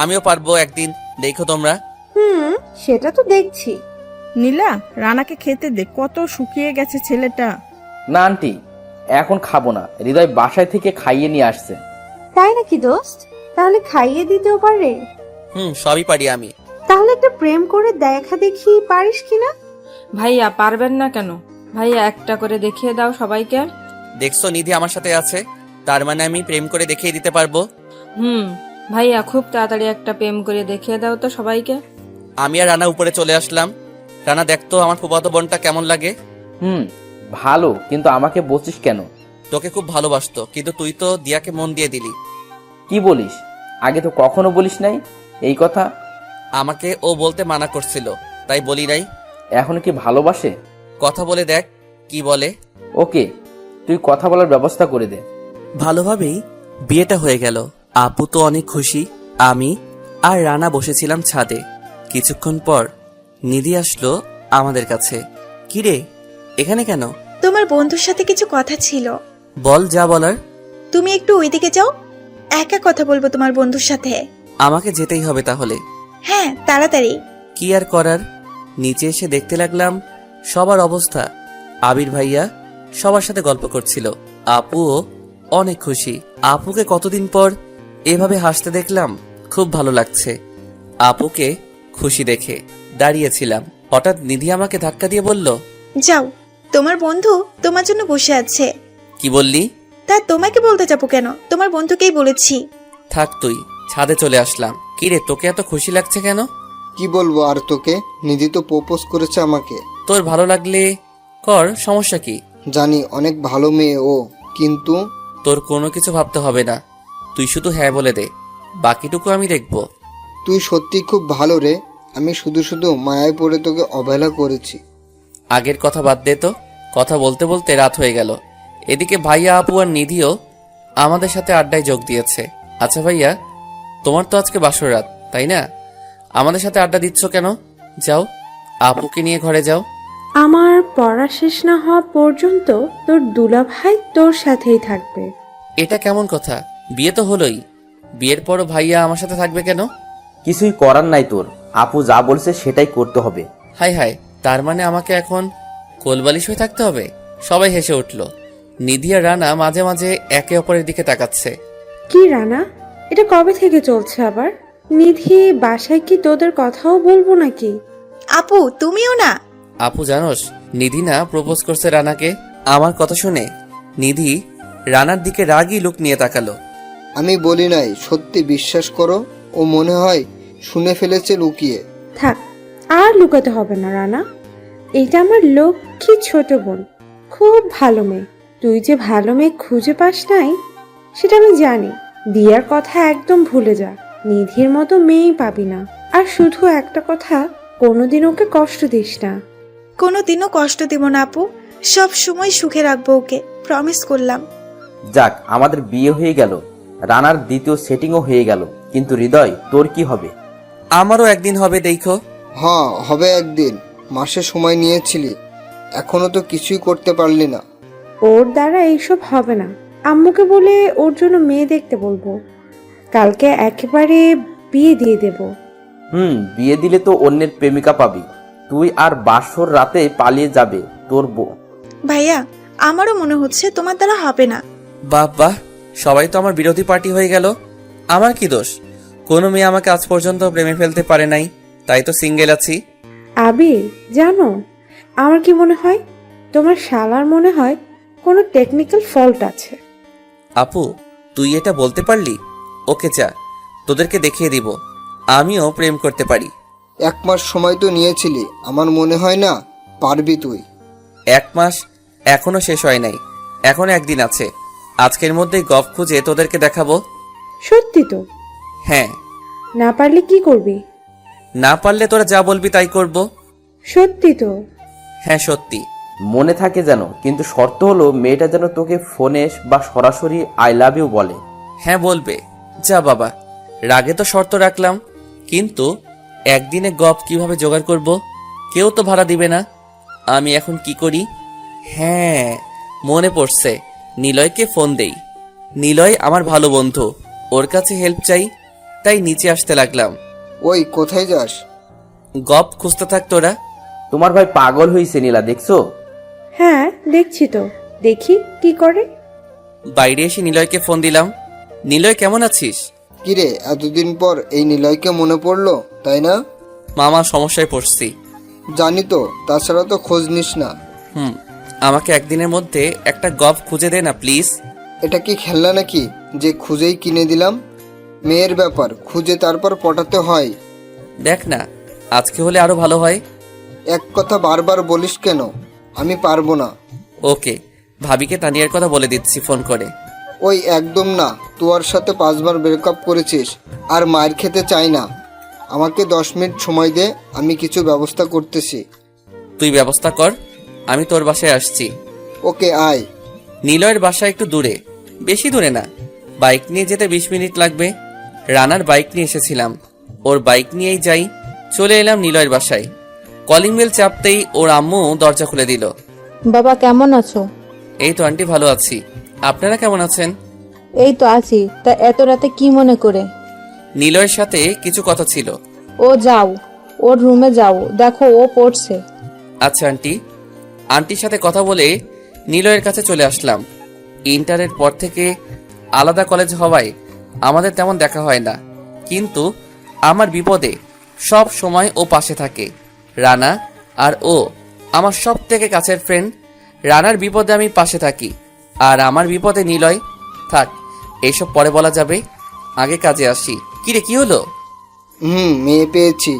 আমিও পারবো একদিন, দেখো তোমরা। সেটা তো দেখছি। নীলা, রানাকে খেতে দে, কত শুকিয়ে গেছে ছেলেটা। না আন্টি, এখন খাবো না, হৃদয় বাসায় থেকে খাইয়ে নিয়ে আসছে। তাই নাকি দোস্ত? তাহলে খাইয়ে দিতেও পারে? সবই পারি আমি। তাহলে একটা প্রেম করে দেখা দেখি পারিস কিনা। ভাইয়া পারবেন না কেন? ভাইয়া একটা করে দেখিয়ে দাও সবাইকে। দেখছো নিধি আমার সাথে আছে, তার মানে আমি প্রেম করে দেখিয়ে দিতে পারবো। ভাইয়া খুব তাড়াতাড়ি একটা প্রেম করে দেখিয়ে দাও তো সবাইকে। আমি আর রানা উপরে চলে আসলাম। রানা দেখতো আমার ফুফাতো বোনটা কেমন লাগে। ভালো, কিন্তু আমাকে বলছিস কেন? তোকে খুব ভালোবাসতো, কিন্তু তুই তো দিয়াকে মন দিয়ে দিলি। কি বলিস? আগে তো কখনো বলিস নাই এই কথা। আমাকে ও বলতে মানা করছিল, তাই বলি নাই। এখন কি ভালোবাসে? কথা বলে দেখ কি বলে। ওকে, তুই কথা বলার ব্যবস্থা করে দে। ভালোভাবেই বিয়েটা হয়ে গেল। আপু তো অনেক খুশি। আমি আর রানা বসেছিলাম ছাদে। কিছুক্ষণ পর নিধি আসলো আমাদের কাছে। কিরে এখানে কেন? তোমার বন্ধুর সাথে কিছু কথা ছিল। বল যা বলার। তুমি একটু ওইদিকে যাও, একা কথা বলবো তোমার বন্ধুর সাথে। আমাকে যেতেই হবে তাহলে? হ্যাঁ তাড়াতাড়ি। কি আর করার, নিচে এসে দেখতে লাগলাম সবার অবস্থা। আবির ভাইয়া সবার সাথে গল্প করছিল। আপুও অনেক খুশি। আপুকে কতদিন পর এভাবে হাসতে দেখলাম, খুব ভালো লাগছে। আপুকে খুশি দেখে দাঁড়িয়েছিলাম, হঠাৎ নিধি আমাকে ধাক্কা দিয়ে বলল, যাও, তোমার বন্ধু তোমার জন্য বসে আছে। কি বললি? তা তোমাকে বলতে যাবো কেন, তোমার বন্ধুকেই বলেছি। থাক তুই। ছাদে চলে আসলাম। কিরে তোকে এত খুশি লাগছে কেন? কি বলবো আর তোকে, নিধি তো প্রপোজ করেছে আমাকে। তোর ভালো লাগলে কর, সমস্যা কি? জানি অনেক ভালো মেয়ে ও, কিন্তু তোর কোনো কিছু ভাবতে হবে না, তুই শুধু হ্যাঁ বলে দে, বাকিটুকু আমি দেখব। তুই সত্যি খুব ভালো রে, আমি শুধু শুধু মায়ায় পড়ে তোকে অবহেলা করেছি। আগের কথা বাদ দে তো। কথা বলতে বলতে রাত হয়ে গেল। এদিকে ভাইয়া আপু আর নিধিও আমাদের সাথে আড্ডায় যোগ দিয়েছে। আচ্ছা ভাইয়া, তোমার তো আজকে বাসর রাত, তাই না? আমাদের সাথে আড্ডা দিচ্ছ কেন? যাও, আপুকে নিয়ে ঘরে যাও। আমার পড়া শেষ না হওয়া পর্যন্ত তোর দুলাভাই তোর সাথেই থাকবে। এটা কেমন কথা? বিয়ে তো হলোই। বিয়ের পরও ভাইয়া আমার সাথে থাকবে কেন? কিছুই করার নাই তোর, আপু যা বলছে সেটাই করতে হবে। হাই হাই, তার মানে আমাকে এখন কোলবালিশ হয়ে থাকতে হবে? সবাই হেসে উঠল। নিধি আর রানা মাঝে মাঝে একে অপরের দিকে তাকাচ্ছে। কি রানা, এটা কবে থেকে চলছে আবার? নিধি বাসায় কি তোদের কথাও বলবো নাকি? আপু তুমিও না? আপু জানোস, নিধি না প্রপোজ করছে রানাকে। আমার কথা শুনে নিধি রানার দিকে রাগী লুক নিয়ে তাকালো। আমি বলি নাই, সত্যি বিশ্বাস করো, ও মনে হয় শুনে ফেলেছে লুকিয়ে। থাক, আর লুকাতে হবে না রানা। এটা আমার লক্ষ্মী ছোট বোন, খুব ভালো মেয়ে। তুই যে ভালো মেয়ে খুঁজে পাস নাই সেটা আমি জানি। দিয়ার কথা একদম ভুলে যা, নিধির মতো মেয়েই পাবি না। আর শুধু একটা কথা, কোনোদিন ওকে কষ্ট দিস না। কোনোদিনও কষ্ট দিব না আপু, সব সময় সুখে রাখবো ওকে, প্রমিস করলাম। যাক, আমাদের বিয়ে হয়ে গেল, রানার দ্বিতীয় সেটিংও হয়ে গেল, কিন্তু হৃদয় তোর কি হবে? আমারও একদিন হবে, দেখো। হ্যাঁ হবে একদিন, মাসে সময় নিয়েছিলি, এখনো তো কিছুই করতে পারলি না। ওর দ্বারা এইসব হবে না। আম্মুকে বলে ওর জন্য মেয়ে দেখতে বলবো। কালকে একেবারে বিয়ে দিয়ে দেব। বিয়ে দিলে তো অন্যের প্রেমিকা পাবি তুই, আর বাসর রাতে পালিয়ে যাবে তোর বউ। ভাইয়া, আমারও মনে হচ্ছে তোমার দ্বারা হবে না। বাহ বাহ, সবাই তো আমার বিরোধী পার্টি হয়ে গেল। আমার কি দোষ? কোনো মেয়ে আমাকে আজ পর্যন্ত প্রেমে ফেলতে পারে নাই, তাই তো সিঙ্গেল আছি। আবির, জানো আমার কি মনে হয়? তোমার শালার মনে হয় কোনো টেকনিক্যাল ফল্ট আছে। আপু, তুই এটা বলতে পারলি? ওকে যা, তোদেরকে দেখিয়ে দিব আমিও প্রেম করতে পারি। 1 মাস সময় তো নিয়েছিলি, আমার মনে হয় না পারবি তুই। 1 মাস এখনো শেষ হয় নাই, এখনো একদিন আছে। আজকের মধ্যেই গপ খুঁজে তোদেরকে দেখাবো। সত্যি তো? হ্যাঁ। না পারলে কি করবি? না পারলে তোরা যা বলবি তাই করব। সত্যি তো? হ্যাঁ সত্যি। মনে থাকে যেন, কিন্তু শর্ত হলো মেয়েটা যেন তোকে ফোনে বা সরাসরি আই লাভ ইউ বলে। হ্যাঁ বলবে। যা বাবা, রাগে তো শর্ত রাখলাম, কিন্তু একদিনে গপ কিভাবে জোগাড় করব? কেউ তো ভাড়া দিবে না। আমি এখন কি করি? হ্যাঁ মনে পড়ছে, নিলয়কে ফোন দেই। নিলয় আমার ভালো বন্ধু, ওর কাছে হেল্প চাই, তাই নিচে আসতে লাগলাম। ওই কোথায় যাস? গপ খুঁজতে থাক তোরা। তোমার ভাই পাগল হয়েছে নীলা, দেখছো? হ্যাঁ দেখছি তো, দেখি কি করে। বাইরে এসে নিলয়কে ফোন দিলাম। নিলয় কেমন আছিস? কিরে, এতদিন পর এই নিলয়কে মনে পড়লো, তাই না? মামা সমস্যায় পড়ছি। জানি তো, তাছাড়া তো খোঁজ নিস না। আমাকে একদিনের মধ্যে একটা গপ খুঁজে দে না প্লিজ। এটা কি খেলনা নাকি যে খুঁজেই কিনে দিলাম? মেয়ের ব্যাপার, খুঁজে তারপর পটাতে হয়। দেখ না, আজকে হলে আরো ভালো হয়। এক কথা বারবার বলিস কেন? আমি পারবো না। ওকে, ভাবিকে তানিয়ার কথা বলে দিচ্ছি ফোন করে। ওই একদম না, তোর সাথে 5 বার ব্রেকআপ করেছিস, আর মায়ের খেতে চাই না। আমাকে 10 মিনিট সময় দে, আমি কিছু ব্যবস্থা করতেছি। তুই ব্যবস্থা কর, আমি তোর বাসায় আসছি। ওকে আয়। নিলয়ের বাসা একটু দূরে, বেশি দূরে না, বাইক নিয়ে যেতে 20 মিনিট লাগবে। রানার বাইক নিয়ে এসেছিলাম, ওর বাইক নিয়েই যাই। চলে এলাম নিলয়ের বাসায়। কলিং বেল চাপতেই ওর আম্মু দরজা খুলে দিল। বাবা কেমন আছো? এই তো আন্টি, ভালো আছি। আপনারা কেমন আছেন? এই তো আছি। তা এত রাতে কি মনে করে? নিলয়ের সাথে কিছু কথা ছিল। ও যাও, ওর রুমে যাও, দেখো ও পড়ছে। আচ্ছা আন্টি। আন্টির সাথে কথা বলে নিলয়ের কাছে চলে আসলাম। ইন্টারের পর থেকে আলাদা কলেজ হওয়ায় আমাদের তেমন দেখা হয় না, কিন্তু আমার বিপদে সব সময় ও পাশে থাকে। রানা আর ও আমার সব থেকে কাছের ফ্রেন্ড। রানার বিপদে আমি পাশে থাকি, আর আমার বিপদে নিলয়। থাক, এইসব পরে বলা যাবে, আগে কাজে আসি। কিরে, কি হলো? মেয়ে পেয়েছি।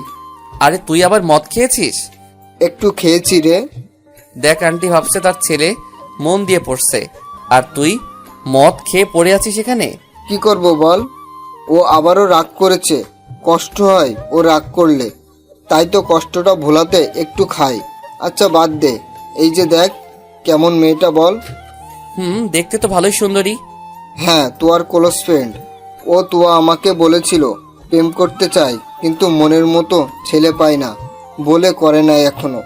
আরে তুই আবার মদ খেয়েছিস? একটু খেয়েছি রে। দেখ, আন্টি ভাবছে তার ছেলে মন দিয়ে পড়ছে, আর তুই মদ খেয়ে পড়ে আছিস এখানে। কি করব বল, ও আবারও রাগ করেছে। কষ্ট হয় ও রাগ করলে, তাই তো কষ্টটা ভোলাতে একটু খাই। আচ্ছা বাদ দে, এই যে দেখ কেমন মেয়েটা বল। দেখতে তো ভালোই সুন্দরী। হ্যাঁ, তোর ক্লোজ ফ্রেন্ড। ও তুয়া আমাকে বলেছিল প্রেম করতে চাই, কিন্তু মনের মতো ছেলে পায় না বলে করে না এখনো।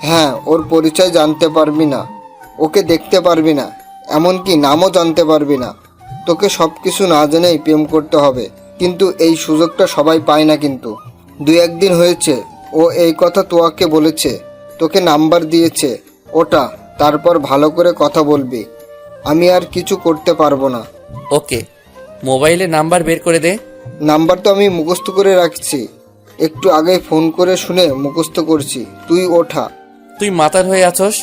হ্যাঁ, ওর পরিচয় জানতে পারবি না, ওকে দেখতে পারবি না, এমনকি নামও জানতে পারবি না। তোকে সব কিছু না জেনেই প্রেম করতে হবে, কিন্তু এই সুযোগটা সবাই পায় না। কিন্তু 2-1 দিন হয়েছে ও এই কথা তোয়াকে বলেছে, তোকে নাম্বার দিয়েছে, ওটা তারপর ভালো করে কথা বলবি। আমি আর কিছু করতে পারবো না। ওকে, মোবাইলে নাম্বার বের করে দে। নাম্বার তো আমি মুখস্থ করে রাখছি, একটু আগে ফোন করে শুনে মুখস্থ করছি। তুই ওঠা। তুই মাতার হয়ে আছস,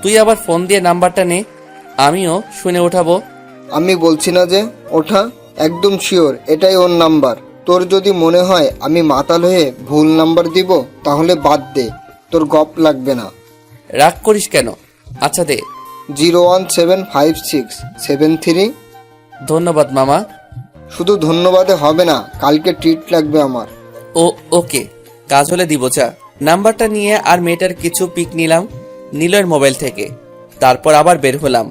তুই আবার ফোন দিয়ে নাম্বারটা নে, আমিও শুনে উঠাবো। আমি বলছি না যে ওঠা, একদম শিওর এটাই ওর নাম্বার। তোর যদি মনে হয় আমি মাতাল হয়ে ভুল নাম্বার দিব তাহলে বাদ দে, তোর গপ লাগবে না। রাগ করিস কেন? আচ্ছা দে। 0175673। ধন্যবাদ মামা। শুধু ধন্যবাদে হবে না, কালকে ট্রিট লাগবে আমার। ওকে, কাজ হলে দিব চা। নাম্বারটা নিয়ে আর মেয়েটার কিছু পিক নিলাম নিলয়ের মোবাইল থেকে, তারপর আবার বের হলাম।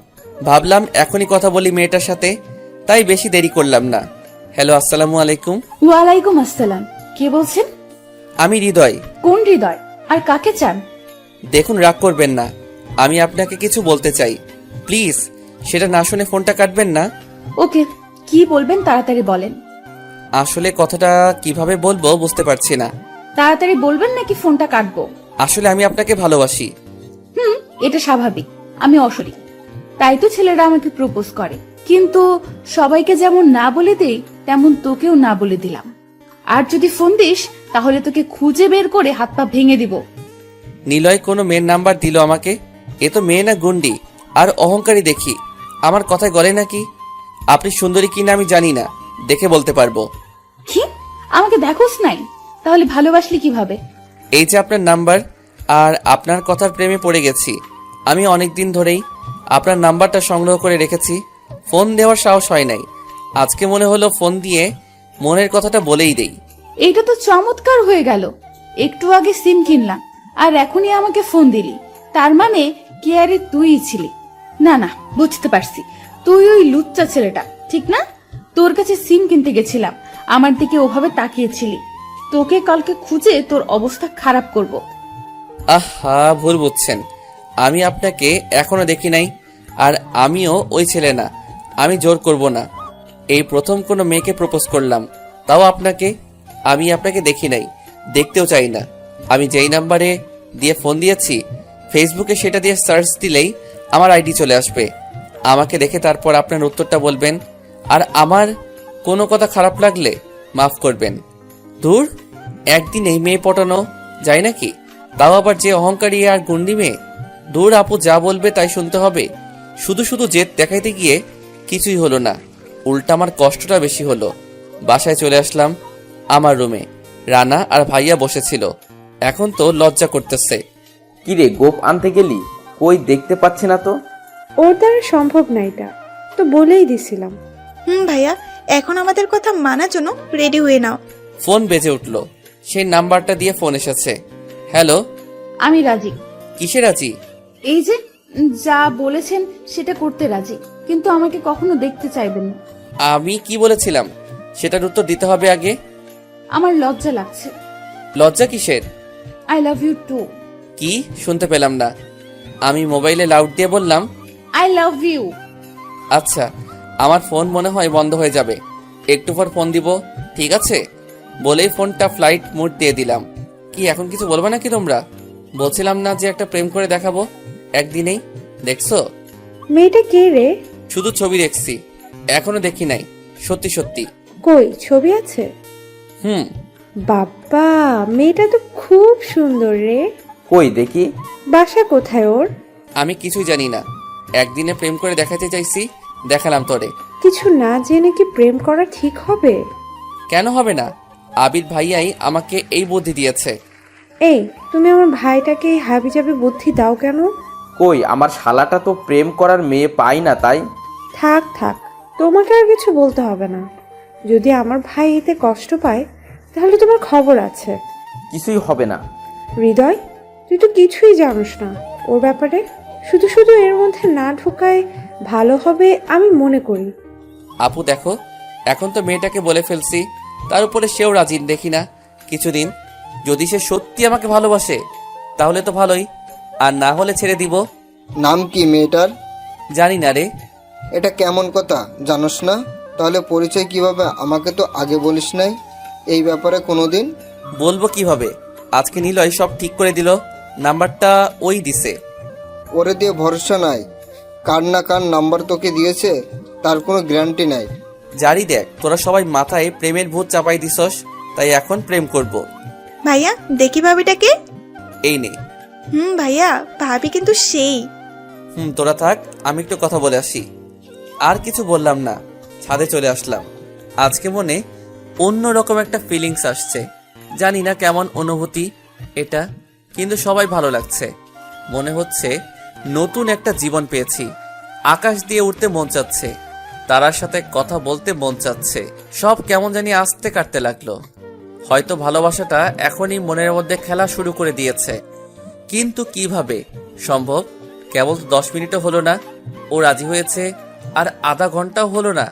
ভাবলাম এখনই কথা বলি মেয়েটার সাথে, তাই বেশি দেরি করলাম না। হ্যালো, আসসালামু আলাইকুম। ওয়ালাইকুম আসসালাম। কে বলছেন? আমি হৃদয়। কোন হৃদয় আর কাকে চান? দেখুন, রাগ করবেন না, আমি আপনাকে কিছু বলতে চাই। প্লিজ সেটা না শুনে ফোনটা কাটবেন না। ওকে, কি বলবেন তাড়াতাড়ি বলেন। আসলে কথাটা কিভাবে বলবো বুঝতে পারছি না। তাড়াতাড়ি বলবেন নাকি ফোনটা কাটবো? আসলে আমি আপনাকে ভালোবাসি। এটা স্বাভাবিক, আমি অশরী, তাই তো ছেলেরা আমাকে প্রপোজ করে। কিন্তু সবাইকে যেমন না বলে দেই তেমন তোকেও না বলে দিলাম। আর যদি ফোন দিস তাহলে তোকে খুঁজে বের করে হাত পা ভেঙে দিব। নিলয় কোনো মেয়ের নাম্বার দিল আমাকে? এ তো মেয়ে না গুন্ডি, আর অহংকারী দেখি। আমার কথায় গলে নাকি? আপনি সুন্দরী কিনা আমি জানি না, দেখে বলতে পারবো। কি, আমাকে দেখোস নাই? তাহলে ভালোবাসলি কিভাবে? এই যে আপনার নাম্বার, আর আপনার কথার প্রেমে পড়ে গেছি। আমি অনেকদিন ধরেই আপনার নাম্বারটা সংগ্রহ করে রেখেছি, ফোন দেওয়ার সাহস হয় নাই। আজকে মনে হলো ফোন দিয়ে মনের কথাটা বলেই দেই। এইটা তো চমৎকার হয়ে গেল। একটু আগে সিম কিনলাম আর এখনই আমাকে ফোন দিলি, তার মানে কেয়ারে তুই ছিলি। না না, বুঝতে পারছি, তুই ওই লুচ্চা ছেলেটা, ঠিক না? তোর কাছে সিম কিনতে গেছিলাম, আমার দিকে ওভাবে তাকিয়েছিলি। তোকে কালকে খুঁজে তোর অবস্থা খারাপ করব। আহা, ভুল বুঝছেন, আমি আপনাকে এখনো দেখি নাই, আর আমিও ওই ছেলে না। আমি জোর করব না। এই প্রথম কোনো মেয়েকে প্রপোজ করলাম, তাও আপনাকে। আমি আপনাকে দেখি নাই, দেখতেও চাই না। আমি যেই নাম্বারে দিয়ে ফোন দিয়েছি, ফেসবুকে সেটা দিয়ে সার্চ দিলেই আমার আইডি চলে আসবে। আমাকে দেখে তারপর আপনার উত্তরটা বলবেন, আর আমার কোনো কথা খারাপ লাগলে মাফ করবেন। দূর, একদিন এই মেয়ে পটানো যায় নাকি? তাও আবার যে অহংকারী আর গুন্ডি মেয়ে। দূর আপু, যা বলবে তাই শুনতে হবে। শুধু শুধু জেদ দেখাইতে গিয়ে কিছুই হলো না, উল্টা আমার কষ্টটা বেশি হলো। বাসায় চলে আসলাম। আমার রুমে রানা আর ভাইয়া বসেছিল। এখন তো লজ্জা করতেছে। কিরে, গোপ আনতে গেলি? কই দেখতে পাচ্ছি না তো। ওর দ্বারা সম্ভব না, এটা তো বলেই দিছিলাম। ভাইয়া, এখন আমাদের কথা মানার জন্য রেডি হয়ে নাও। ফোন বেজে উঠলো, সেই নাম্বারটা দিয়ে ফোন এসেছে। হ্যালো, আমি রাজি। কিসে রাজি? এই যে যা বলেছেন সেটা করতে রাজি, কিন্তু আমাকে কখনো দেখতে চাইবেন না। আমি কি বলেছিলাম সেটার উত্তর দিতে হবে আগে। আমার লজ্জা লাগছে। লজ্জা কিসের? I love you too. কি শুনতে পেলাম না। আমি মোবাইলে লাউড দিয়ে বললাম, আই লাভ ইউ। আচ্ছা, আমার ফোন মনে হয় বন্ধ হয়ে যাবে, একটু পর ফোন দিব, ঠিক আছে? বলেই ফোনটা ফ্লাইট মোড দিয়ে দিলাম। কি এখন কিছু বলবে নাকি তোমরা? বলছিলাম না যে একটা প্রেম করে দেখাবো একদিনেই? দেখছো? মেয়েটা কে রে? শুধু ছবি দেখছি, এখনো দেখি নাই। সত্যি সত্যি। কই ছবি আছে? বাবা, মেয়েটা তো খুব সুন্দর রে। কই দেখি। বাসা কোথায় ওর? আমি কিছুই জানি না, একদিনে প্রেম করে দেখাতে চাইছি, দেখালাম তোরে। কিছু না জেনে কি প্রেম করা ঠিক হবে? কেন হবে না? আবির ভাইয়াই আমাকে এই বুদ্ধি দিয়েছে। এই, তুমি আমার ভাইটাকে এই হাবিজাবি বুদ্ধি দাও কেন? কই, আমার শালাটা তো প্রেম করার মেয়ে পাই না, তাই। থাক থাক, তোমাকে আর কিছু বলতে হবে না। যদি আমার ভাই এতে কষ্ট পায় তাহলে তোমার খবর আছে। কিছুই হবে না। হৃদয়, তুই তো কিছুই জানিস না ওর ব্যাপারে। শুধু শুধু এর মধ্যে না ঢোকায় ভালো হবে আমি মনে করি। আপু দেখো, এখন তো মেয়েটাকে বলে ফেলছি, তার উপরে সেও রাজি দেখি না। কিছুদিন যদি সে সত্যি আমাকে ভালোবাসে তাহলে তো ভালোই, আর না হলে ছেড়ে দিব। নাম কি মেয়েটার? জানি না রে। এটা কেমন কথা জানোস না? তাহলে পরিচয় কিভাবে? আমাকে তো আগে বলিস নাই এই ব্যাপারে কোনোদিন। বলবো কিভাবে? আজকে নিলয় সব ঠিক করে দিল। নাম্বারটা ওই দিছে। ওরে দিয়ে ভরসা নাই, কার না কার নাম্বার তোকে দিয়েছে তার কোনো গ্যারান্টি নাই। জারি দেখ, তোরা সবাই মাথায় প্রেমের ভূত চাপাই দিছস, তাই এখন প্রেম করব। ভাইয়া দেখি ভাবিটাকে। এই নে। ভাইয়া ভাবি কিন্তু সেই। তোরা থাক, আমি একটু কথা বলে আসি। আর কিছু বললাম না, ছাদে চলে আসলাম। আজকে মনে অন্যরকম একটা ফিলিংস আসছে, জানি না কেমন অনুভূতি এটা, কিন্তু সবাই ভালো লাগছে। মনে হচ্ছে নতুন একটা জীবন পেয়েছি। আকাশ দিয়ে উঠতে মন চাচ্ছে, তারার সাথে কথা বলতে মন চাচ্ছে। সব কেমন জানি আস্তে কাটতে লাগলো। হয়তো ভালোবাসাটা এখনই মনের মধ্যে খেলা শুরু করে দিয়েছে, কিন্তু কিভাবে সম্ভব? কেবল 10 মিনিটও হলো না ও রাজি হয়েছে, আর আধা ঘন্টাও হলো না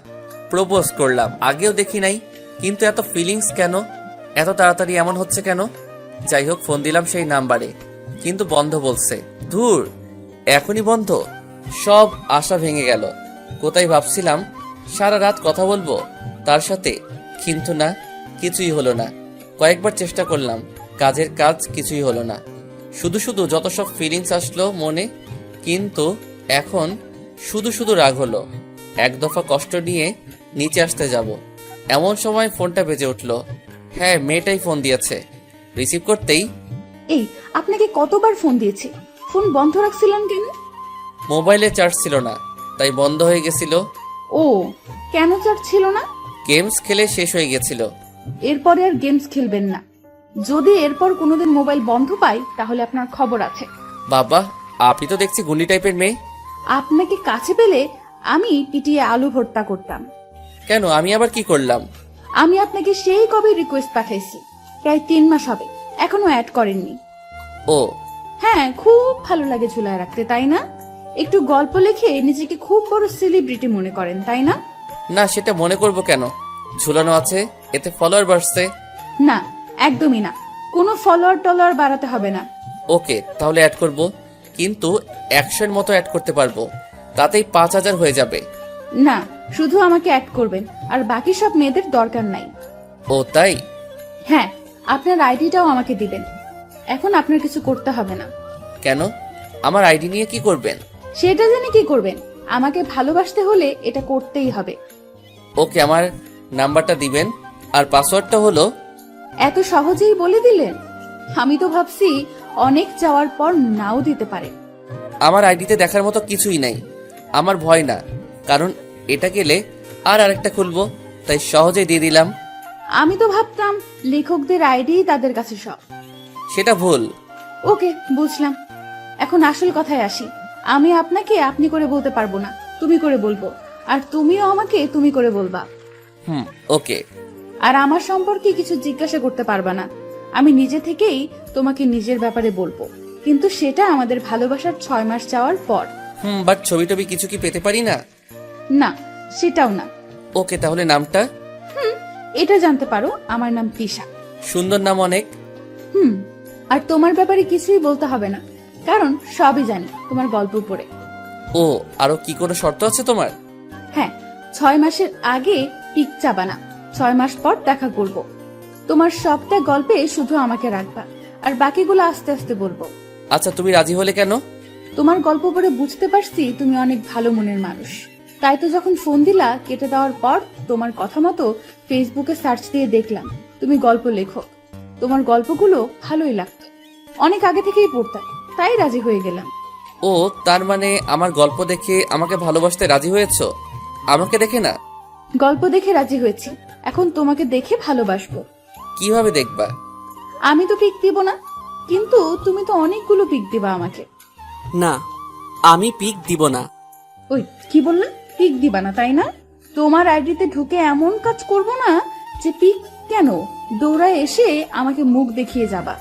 প্রপোজ করলাম। আগেও দেখি নাই, কিন্তু এত ফিলিংস কেন? এত তাড়াতাড়ি এমন হচ্ছে কেন? যাই হোক, ফোন দিলাম সেই নাম্বারে, কিন্তু বন্ধ বলছে। ধুর, এখনই বন্ধ। সব আশা ভেঙে গেল। কোথায় ভাবছিলাম সারা রাত কথা বলবো তার সাথে, কিন্তু না, কিছুই হলো না। কয়েকবার চেষ্টা করলাম, কাজের কাজ, কিছুই হলো না। শুধু শুধু যত সব ফিলিংস আসলো মনে, কিন্তু এখন শুধু শুধু রাগ হলো। এক দফা কষ্ট নিয়ে নিচে আসতে যাব, এমন সময় ফোনটা বেজে উঠলো। হ্যাঁ, মেয়েটাই ফোন দিয়েছে। রিসিভ করতেই, এই আপনাকে কতবার ফোন দিয়েছি, ফোন বন্ধ রাখছিলেন কেন? মোবাইলে চার্জ ছিল না, তাই বন্ধ হয়ে গেছিল। ও, কেন চার্জ ছিল না? গেমস খেলে শেষ হয়ে গেছিল। এরপরে আর গেমস খেলবেন না। যদি এরপর কোনোদিন মোবাইল বন্ধ পাই তাহলে আপনার খবর আছে। বাবা, আপনি তো দেখছি গুন্ডি টাইপের মেয়ে। আপনাকে কাছে পেলে আমি পিটিয়ে আলু ভর্তা করতাম। কেন, আমি আবার কি করলাম? আমি আপনাকে সেই কবে রিকোয়েস্ট পাঠাইছি, প্রায় 3 মাস হবে, এখনো অ্যাড করেননি। ও হ্যাঁ, খুব ভালো লাগে ঝুলায় রাখতে, তাই না? একটু গল্প লিখে নিজেকে খুব বড় সেলিব্রিটি মনে করেন, তাই না? না, সেটা মনে করব কেন? ঝুলানো আছে, এতে ফলোয়ার বাড়ছে। না, একদমই না। কোনো ফলোয়ার টলোয়ার বাড়াতে হবে না। ওকে, তাহলে অ্যাড করব, কিন্তু 100-এর মতো অ্যাড করতে পারবো, তাতেই 5000 হয়ে যাবে। না, শুধু আমাকে অ্যাড করবেন, আর বাকি সব মেয়েদের দরকার নাই। ও তাই? হ্যাঁ, আপনার আইডিটাও আমাকে দিবেন। এখন আপনার কিছু করতে হবে না। কেন? আমার আইডি নিয়ে কি করবেন? সেটা জেনে কি করবেন? আমাকে ভালোবাসতে হলে এটা করতেই হবে। ওকে, আমার নাম্বারটা দিবেন, আর পাসওয়ার্ডটা হলো। এত সহজেই বলে দিলেন? আমি তো ভাবছি অনেক চাওয়ার পর নাও দিতে পারে। আমার আইডিতে দেখার মতো কিছুই নাই। আমার ভয় না, কারণ এটা গেলে আর আরেকটা খুলবো, তাই সহজেই দিয়ে দিলাম। আমি তো ভাবতাম লেখকদের আইডি তাদের কাছে সব। সেটা ভুল। ওকে, বুঝলাম। এখন আসল কথায় আসি। আমি আপনাকে আপনি করে বলতে পারবো না, তুমি করে বলবো, আর তুমিও আমাকে তুমি করে বলবা। ওকে। আর আমার সম্পর্কে কিছু জিজ্ঞাসা করতে পারবা না। আমি নিজে থেকেই তোমাকে নিজের ব্যাপারে বলবো, কিন্তু সেটা আমাদের ভালোবাসার 6 মাস যাওয়ার পর। বাট ছবি টবি কিছু কি পেতে পারি না? না, সেটাও না। ওকে, তাহলে নামটা? এটা জানতে পারো, আমার নাম তিশা। সুন্দর নাম অনেক। আর তোমার ব্যাপারে কিছুই বলতে হবে না, কারণ সবই জানি তোমার গল্প পড়ে। ও, আরো কি কোনো শর্ত আছে তোমার? হ্যাঁ, 6 মাসের আগে পিক চাবা না, 6 মাস পর দেখা করব। তোমার সবটা গল্পে শুধু আমাকে রাখবা, আর বাকিগুলো আস্তে আস্তে বলবো। আচ্ছা, তুমি রাজি হলে কেন? তোমার গল্প পড়ে বুঝতে পারছি তুমি অনেক ভালো মনের মানুষ। তাই তো যখন ফোন দিলা কেটে দেওয়ার পর তোমার কথা মতো ফেসবুকে সার্চ দিয়ে দেখলাম তুমি গল্প লেখো। তোমার গল্পগুলো ভালোই লাগতো, অনেক আগে থেকেই পড়তাম, তাই রাজি হয়ে গেলাম। ও, তার মানে আমার গল্প দেখে আমাকে ভালোবাসতে রাজি হয়েছো? আমাকে দেখে না? গল্প দেখে রাজি হয়েছি, এখন তোমাকে দেখে ভালোবাসবো। কিভাবে দেখবা? আমি তো পিক দিব না, কিন্তু তুমি তো অনেকগুলো পিক দিবা আমাকে। না, আমি পিক দিব না। ওই কি বললাম? পিক দিবা না, তাই না? তোমার আইডিতে ঢুকে এমন কাজ করব না যে পিক কেন, দৌড়ায় এসে আমাকে মুখ দেখিয়ে যাবা।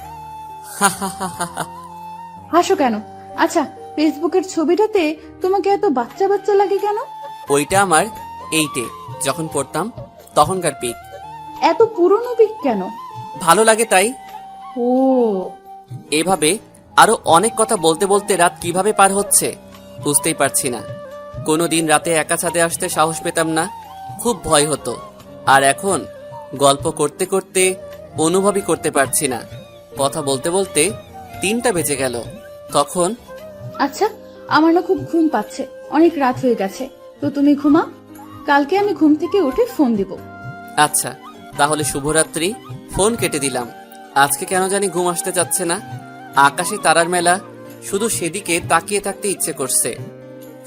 হাসো কেন? আচ্ছা, ফেসবুকের ছবিটাতে তোমাকে এত বাচ্চা বাচ্চা লাগে কেন? ওইটা আমার 8-এ যখন পড়তাম তখনকার পিক। এত পুরনো পিক কেন? ভালো লাগে তাই। ও, এভাবে আরো অনেক কথা বলতে বলতে রাত কিভাবে পার হচ্ছে বুঝতেই পারছি না। কোনোদিন রাতে একা ছাদে আসতে সাহস পেতাম না, খুব ভয় হতো, আর এখন গল্প করতে করতে অনুভবই করতে পারছি না। কথা বলতে বলতে 3টা বেজে গেল। তখন আচ্ছা, আমার না খুব ঘুম পাচ্ছে, অনেক রাত হয়ে গেছে, তো তুমি ঘুমাও, কালকে আমি ঘুম থেকে উঠে ফোন দিব। আচ্ছা, তাহলে শুভরাত্রি। ফোন কেটে দিলাম। আজকে কেন জানি ঘুম আসতে চাচ্ছে না। আকাশে তারার মেলা, শুধু সেদিকে তাকিয়ে থাকতে ইচ্ছে করছে।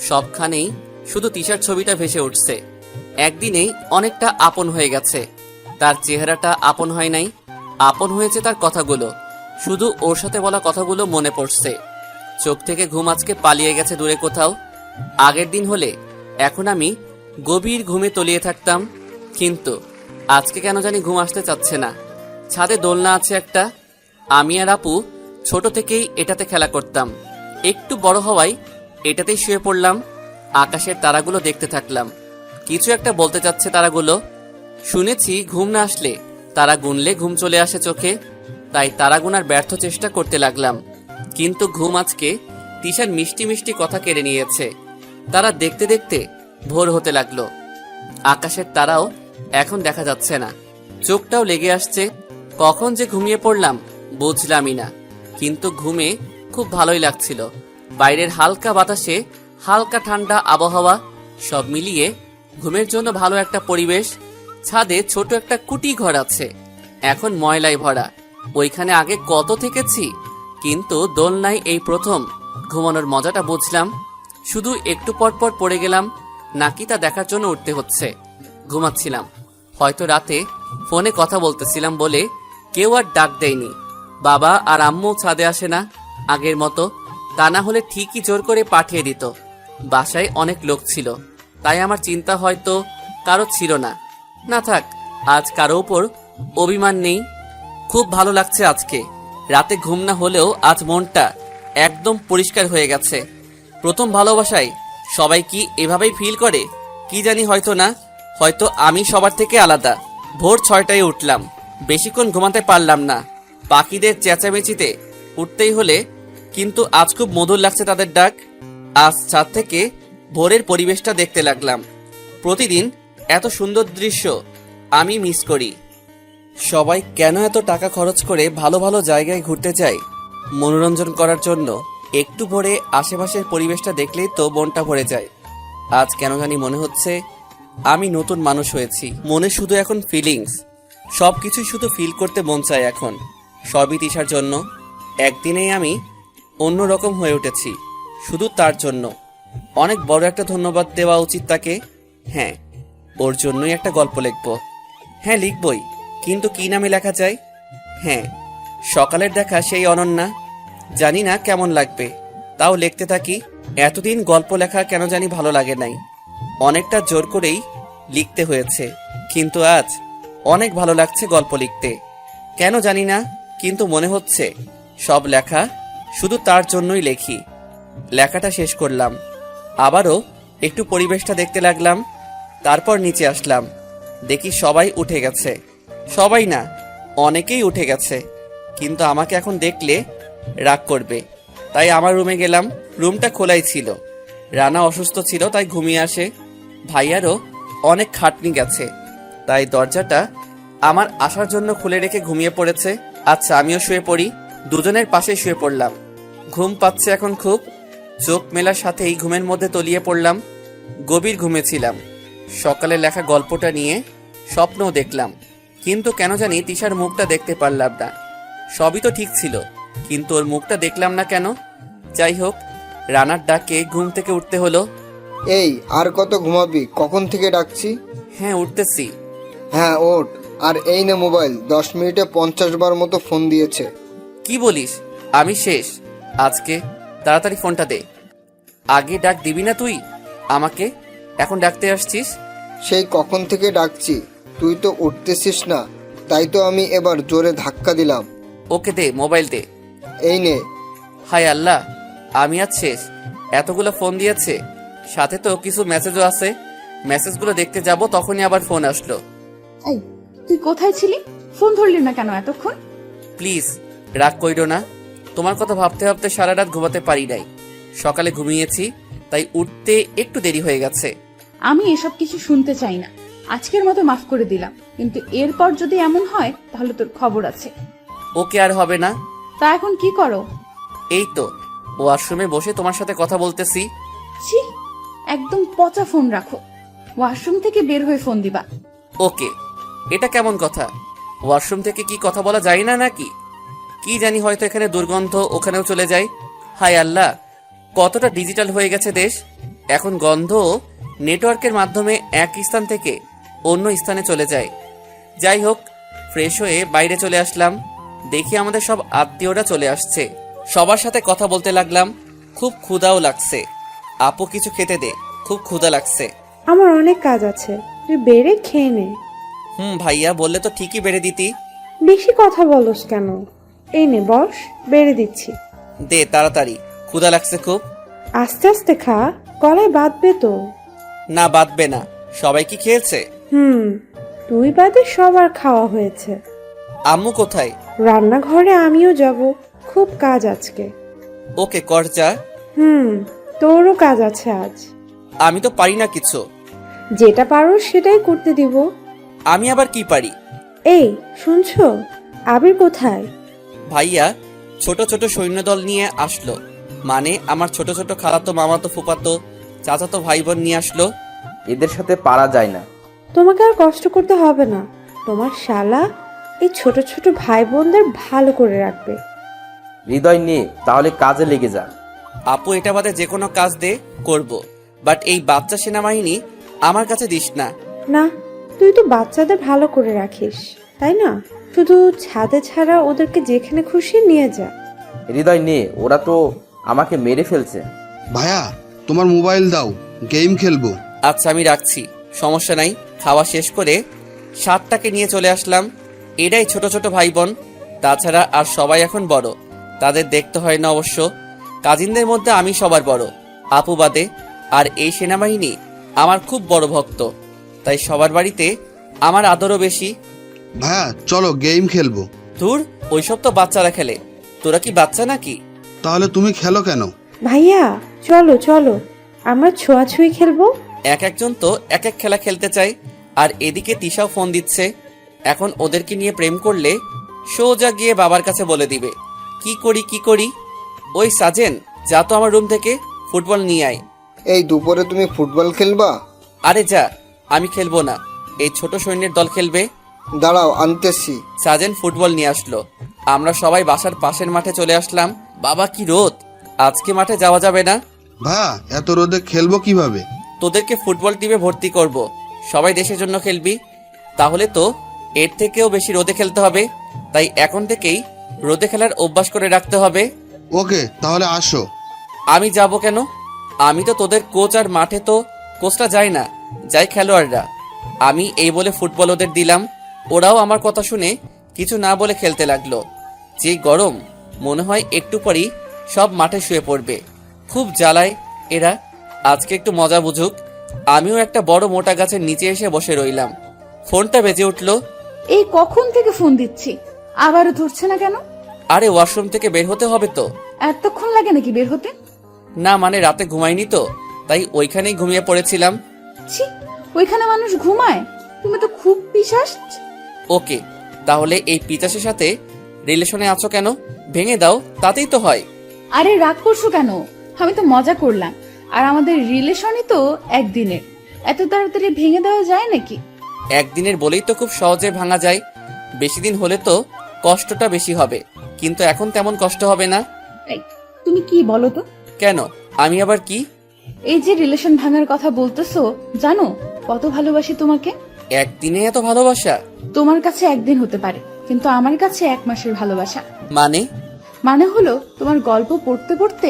সবখানেই শুধু তিশার ছবিটা ভেসে উঠছে। একদিনেই অনেকটা আপন হয়ে গেছে। তার চেহারাটা আপন হয় নাই, আপন হয়েছে তার কথাগুলো। শুধু ওর সাথে বলা কথাগুলো মনে পড়ছে। চোখ থেকে ঘুম আজকে পালিয়ে গেছে দূরে কোথাও। আগের দিন হলে এখন আমি গভীর ঘুমে তলিয়ে থাকতাম, কিন্তু আজকে কেন জানি ঘুম আসতে চাচ্ছে না। ছাদে দোলনা আছে একটা, আমি আর আপু ছোট থেকেই এটাতে খেলা করতাম। একটু বড় হওয়ায় এটাতেই শুয়ে পড়লাম। আকাশের তারাগুলো দেখতে থাকলাম। কিছু একটা বলতে চাচ্ছে তারাগুলো। শুনেছি ঘুম না আসলে তারা গুনলে ঘুম চলে আসে চোখে, তাই তারা গুনার ব্যর্থ চেষ্টা করতে লাগলাম। কিন্তু ঘুম আজকে তিশার মিষ্টি মিষ্টি কথা কেড়ে নিয়েছে। তারা দেখতে দেখতে ভোর হতে লাগলো। আকাশের তারাও এখন দেখা যাচ্ছে না, চোখটাও লেগে আসছে। কখন যে ঘুমিয়ে পড়লাম বুঝলামই না, কিন্তু ঘুমে খুব ভালোই লাগছিল। বাইরের হালকা বাতাসে হালকা ঠান্ডা আবহাওয়া, সব মিলিয়ে ঘুমের জন্য ভালো একটা পরিবেশ। ছাদে ছোট একটা কুটি ঘর আছে, এখন ময়লায় ভরা। ওইখানে আগে কত থেকেছি, কিন্তু দোলনায় এই প্রথম ঘুমানোর মজাটা বুঝলাম। শুধু একটু পর পর পড়ে গেলাম নাকি তা দেখার জন্য উঠতে হচ্ছে। ঘুমাচ্ছিলাম, হয়তো রাতে ফোনে কথা বলতেছিলাম বলে কেউ আর ডাক দেয়নি। বাবা আর আম্মু ছাদে আসে না আগের মতো, তা না হলে ঠিকই জোর করে পাঠিয়ে দিত। বাসায় অনেক লোক ছিল, তাই আমার চিন্তা হয়তো কারো ছিল না। না থাক, আজ কারো উপর অভিমান নেই। খুব ভালো লাগছে আজকে। রাতে ঘুম না হলেও আজ মনটা একদম পরিষ্কার হয়ে গেছে। প্রথম ভালোবাসায় সবাই কি এভাবেই ফিল করে কি জানি, হয়তো না, হয়তো আমি সবার থেকে আলাদা। ভোর 6টায় উঠলাম, বেশিক্ষণ ঘুমাতে পারলাম না। পাখিদের চেঁচামেচিতে উঠতেই হলে, কিন্তু আজ খুব মধুর লাগছে তাদের ডাক। আজ ছাদ থেকে ভোরের পরিবেশটা দেখতে লাগলাম। প্রতিদিন এত সুন্দর দৃশ্য আমি মিস করি। সবাই কেন এত টাকা খরচ করে ভালো ভালো জায়গায় ঘুরতে যায়? মনোরঞ্জন করার জন্য। একটু ভোরে আশেপাশের পরিবেশটা দেখলেই তো মনটা ভরে যায়। আজ কেন জানি মনে হচ্ছে আমি নতুন মানুষ হয়েছি। মনে শুধু এখন ফিলিংস, সবকিছুই শুধু ফিল করতে মন চায় এখন। সবই তিশার জন্য। একদিনেই আমি অন্যরকম হয়ে উঠেছি, শুধু তার জন্য। অনেক বড় একটা ধন্যবাদ দেওয়া উচিত তাকে। হ্যাঁ, ওর জন্যই একটা গল্প লিখব। হ্যাঁ, লিখবই, কিন্তু কি নামে লেখা যায়? হ্যাঁ, সকালের দেখা সেই অনন্যা। জানি না কেমন লাগবে, তাও লিখতে থাকি। এতদিন গল্প লেখা কেন জানি ভালো লাগে নাই, অনেকটা জোর করেই লিখতে হয়েছে। কিন্তু আজ অনেক ভালো লাগছে গল্প লিখতে, কেন জানি না, কিন্তু মনে হচ্ছে সব লেখা শুধু তার জন্যই লেখি। লেখাটা শেষ করলাম, আবারও একটু পরিবেশটা দেখতে লাগলাম। তারপর নিচে আসলাম, দেখি সবাই উঠে গেছে। সবাই না, অনেকেই উঠে গেছে, কিন্তু আমাকে এখন দেখলে রাগ করবে, তাই আমার রুমে গেলাম। রুমটা খোলাই ছিল, রানা অসুস্থ ছিল তাই ঘুমিয়ে আসে। ভাইয়ারও অনেক খাটনি গেছে, তাই দরজাটা আমার আসার জন্য খুলে রেখে ঘুমিয়ে পড়েছে। আচ্ছা, আমিও শুয়ে পড়ি। দুজনের পাশে শুয়ে পড়লাম। ঘুম পাচ্ছে এখন খুব। চোখ মেলার সাথেই ঘুমের মধ্যে তলিয়ে পড়লাম। গভীর ঘুমেছিলাম। সকালে লেখা গল্পটা নিয়ে স্বপ্নও দেখলাম, কিন্তু কেন জানি তিশার মুখটা দেখতে পারলাম না। সবই তো ঠিক ছিল, কিন্তু ওর মুখটা দেখলাম না কেন? যাই হোক, রানার ডাকে ঘুম থেকে উঠতে হলো। এই, আর কত ঘুমাবি? কখন থেকে ডাকছি? হ্যাঁ, উঠতেছি। হ্যাঁ, ওঠ। আর এই নে মোবাইল, 10 মিনিটে 50 বার মতো ফোন দিয়েছে। কি বলিস? আমি শেষ আজকে। তাড়াতাড়ি ফোনটা দে। আগে ডাক দিবি না তুই আমাকে, এখন ডাকতে আসছিস? সেই কখন থেকে ডাকছি, তুই তো উঠতেছিস না, তাই তো আমি এবার জোরে ধাক্কা দিলাম। ওকে দে, মোবাইল দে। এই নে। হায় আল্লাহ, আমি আজ শেষ। এতগুলো ফোন দিয়েছে, সাথে তো কিছু মেসেজও আছে। মেসেজগুলো দেখতে যাব, তখনই আবার ফোন আসলো। এই, তুই কোথায় ছিলি? ফোন ধরলি না কেন এতক্ষণ? প্লিজ রাগ কইরো না, তোমার কথা ভাবতে ভাবতে সারা রাত ঘুমাতে পারি নাই। সকালে ঘুমিয়েছি, তাই উঠতে একটু দেরি হয়ে গেছে। আমি এসব কিছু শুনতে চাই না। আজকের মতো মাফ করে দিলাম, কিন্তু এরপর যদি এমন হয় তাহলে তোর খবর আছে। ওকে আর হবে না। তা এখন কি করো? এই তো ওয়াশরুমে বসে তোমার সাথে কথা বলতেছি। ছি, একদম পচা ফোন রাখো। ওয়াশরুম থেকে বের হয়ে ফোন দিবা। ওকে, এটা কেমন কথা? ওয়াশরুম থেকে কি কথা বলা যায় না নাকি? কি জানি, হয়তো এখানে দুর্গন্ধ ওখানেও চলে যায়। হায় আল্লাহ, কতটা ডিজিটাল হয়ে গেছে দেশ। এখন গন্ধ নেটওয়ার্কের মাধ্যমে এক স্থান থেকে অন্য স্থানে চলে যায়। যাই হোক, ফ্রেশ হয়ে বাইরে চলে আসলাম। দেখি আমাদের সব আত্মীয়রা চলে আসছে। সবার সাথে কথা বলতে লাগলাম। খুব ক্ষুধাও লাগছে। আপু কিছু খেতে দে, খুব ক্ষুধা লাগছে। আমার অনেক কাজ আছে, তুই বেড়ে খেয়ে নে। ভাইয়া বললে তো ঠিকই বেড়ে দিতি। বেশি কথা বলস কেন? এই নে বস, বেড়ে দিচ্ছি। দে তাড়াতাড়ি, ক্ষুধা লাগছে খুব। আস্তে আস্তে খা, গলায় বাঁধবে তো। না বাঁধবে না। সবাই কি খেয়েছে? তুই বাদে সবার খাওয়া হয়েছে। আম্মু কোথায়? রান্নাঘরে আমিও যাব, খুব কাজ আজকে। ওকে কর যা। তোরও কাজ আছে আজ। আমি তো পারি না কিছু। যেটা পারো সেটাই করতে দিব। আমি আবার কি পারি? এই শুনছো, আবির কোথায়? ভাইয়া ছোট ছোট সৈন্যদল নিয়ে আসলো। মানে আমার ছোট ছোট খালাতো মামাতো ফুপাতো চাচাতো ভাই বোন নিয়ে আসলো। এদের সাথে পারা যায় না। তোমাকে আর কষ্ট করতে হবে না, তোমার শালা এই ছোট ছোট ভাই বোনদের ভালো করে রাখবে। হৃদয় নিয়ে তাহলে কাজে লেগে যা। আপু এটা বাদে যে কোনো কাজ দে, করব। বাট এই বাচ্চা সেনাবাহিনী আমার কাছে দিস না। না, তুই তো বাচ্চাদের ভালো করে রাখিস, তাই না? শুধু ছাদে ছাড়া ওদেরকে যেখানে খুশি নিয়ে যা। হৃদয় নিয়ে ওরা তো আমাকে মেরে ফেলছে। ভাইয়া তোমার মোবাইল দাও, গেম খেলবো। আচ্ছা আমি রাখছি, সমস্যা নাই। খাওয়া শেষ করে 7টাকে নিয়ে চলে আসলাম। এরাই ছোট ছোট ভাই বোন, তাছাড়া আর সবাই এখন বড়। তাদের দেখতে হয় না অবশ্য। কাজিনদের মধ্যে আমি সবার বড়, আপু বাদে। আর এই সেনাবাহিনী আমার খুব বড় ভক্ত, তাই সবার বাড়িতে আমার আদরও বেশি। ভাইয়া চলো গেম খেলবো। ধুর, ওইসব তো বাচ্চারা খেলে, তোরা কি বাচ্চা নাকি? তাহলে তুমি খেলো কেন? ভাইয়া চলো চলো, আমরা ছোঁয়াছুঁই খেলবো। এক একজন তো এক এক খেলা খেলতে চায়। আর এদিকে তিশাও ফোন দিচ্ছে। এখন ওদেরকে নিয়ে প্রেম করলে সোজা গিয়ে বাবার কাছে বলে দিবে। কি করি কি করি? ওই সাজেন, যা তো আমার রুম থেকে ফুটবল নিয়ে আয়। এই দুপুরে তুমি ফুটবল খেলবা? আরে যা, আমি খেলবো না, এই ছোট সৈন্যের দল খেলবে। দাঁড়াও আনতেছি। সাজেন ফুটবল নিয়ে আসলো। আমরা সবাই বাসার পাশের মাঠে চলে আসলাম। বাবা কি রোদ, আজকে মাঠে যাওয়া যাবে না। ভাইয়া এত রোদে খেলবো কিভাবে? তোদেরকে ফুটবল টিমে ভর্তি করব। সবাই দেশের জন্য খেলবি, তাহলে তো এর থেকেও বেশি রোদে খেলতে হবে। তাই এখন থেকেই রোদে খেলার অভ্যাস করে রাখতে হবে। ওকে তাহলে আসো। আমি যাব কেন? আমি তো তোদের কোচ, আর মাঠে তো কোচটা যায় না, যাই খেলোয়াড়রা। আমি এই বলে ফুটবল ওদের দিলাম। ওরাও আমার কথা শুনে কিছু না বলে খেলতে লাগলো। যে গরম, মনে হয় একটু পরই সব মাঠে শুয়ে পড়বে। খুব জ্বালায় এরা। আজকে একটু মজা বুঝুক। আমিও একটা বড় মোটা গাছের নিচে এসে বসে রইলাম। ফোনটা বেজে উঠলো। এই কখন থেকে ফোন দিচ্ছি, আবারও ধরছে না কেন? আরে ওয়াশরুম থেকে বের হতে হবে তো। এতক্ষণ লাগে নাকি বের হতে? না মানে রাতে ঘুমাইনি তো, তাই ওইখানেই ঘুমিয়ে পড়েছিলাম। ছি, ওইখানে মানুষ ঘুমায়? তুমি তো খুব পিশাচ। ওকে, তাহলে এই পিচাসের সাথে রিলেশনে আছো কেন? ভেঙে দাও, তাতেই তো হয়। আরে রাগ করছো কেন? আমি তো মজা করলাম। আর আমাদের রিলেশনই তো একদিনের, এত তাড়াতাড়ি ভেঙে দেওয়া যায় নাকি? একদিনের বলেই তো খুব সহজে ভাঙা যায়। বেশি দিন হলে তো কষ্টটা বেশি হবে, কিন্তু এখন তেমন কষ্ট হবে না। এই, তুমি কি বলো তো? কেন, আমি আবার কি? এই যে রিলেশন ভাঙার কথা বলতেছো, জানো কত ভালোবাসি তোমাকে? একদিনে এত ভালোবাসা? তোমার কাছে একদিন হতে পারে, কিন্তু আমার কাছে 1 মাসের ভালোবাসা। মানে হলো তোমার গল্প পড়তে পড়তে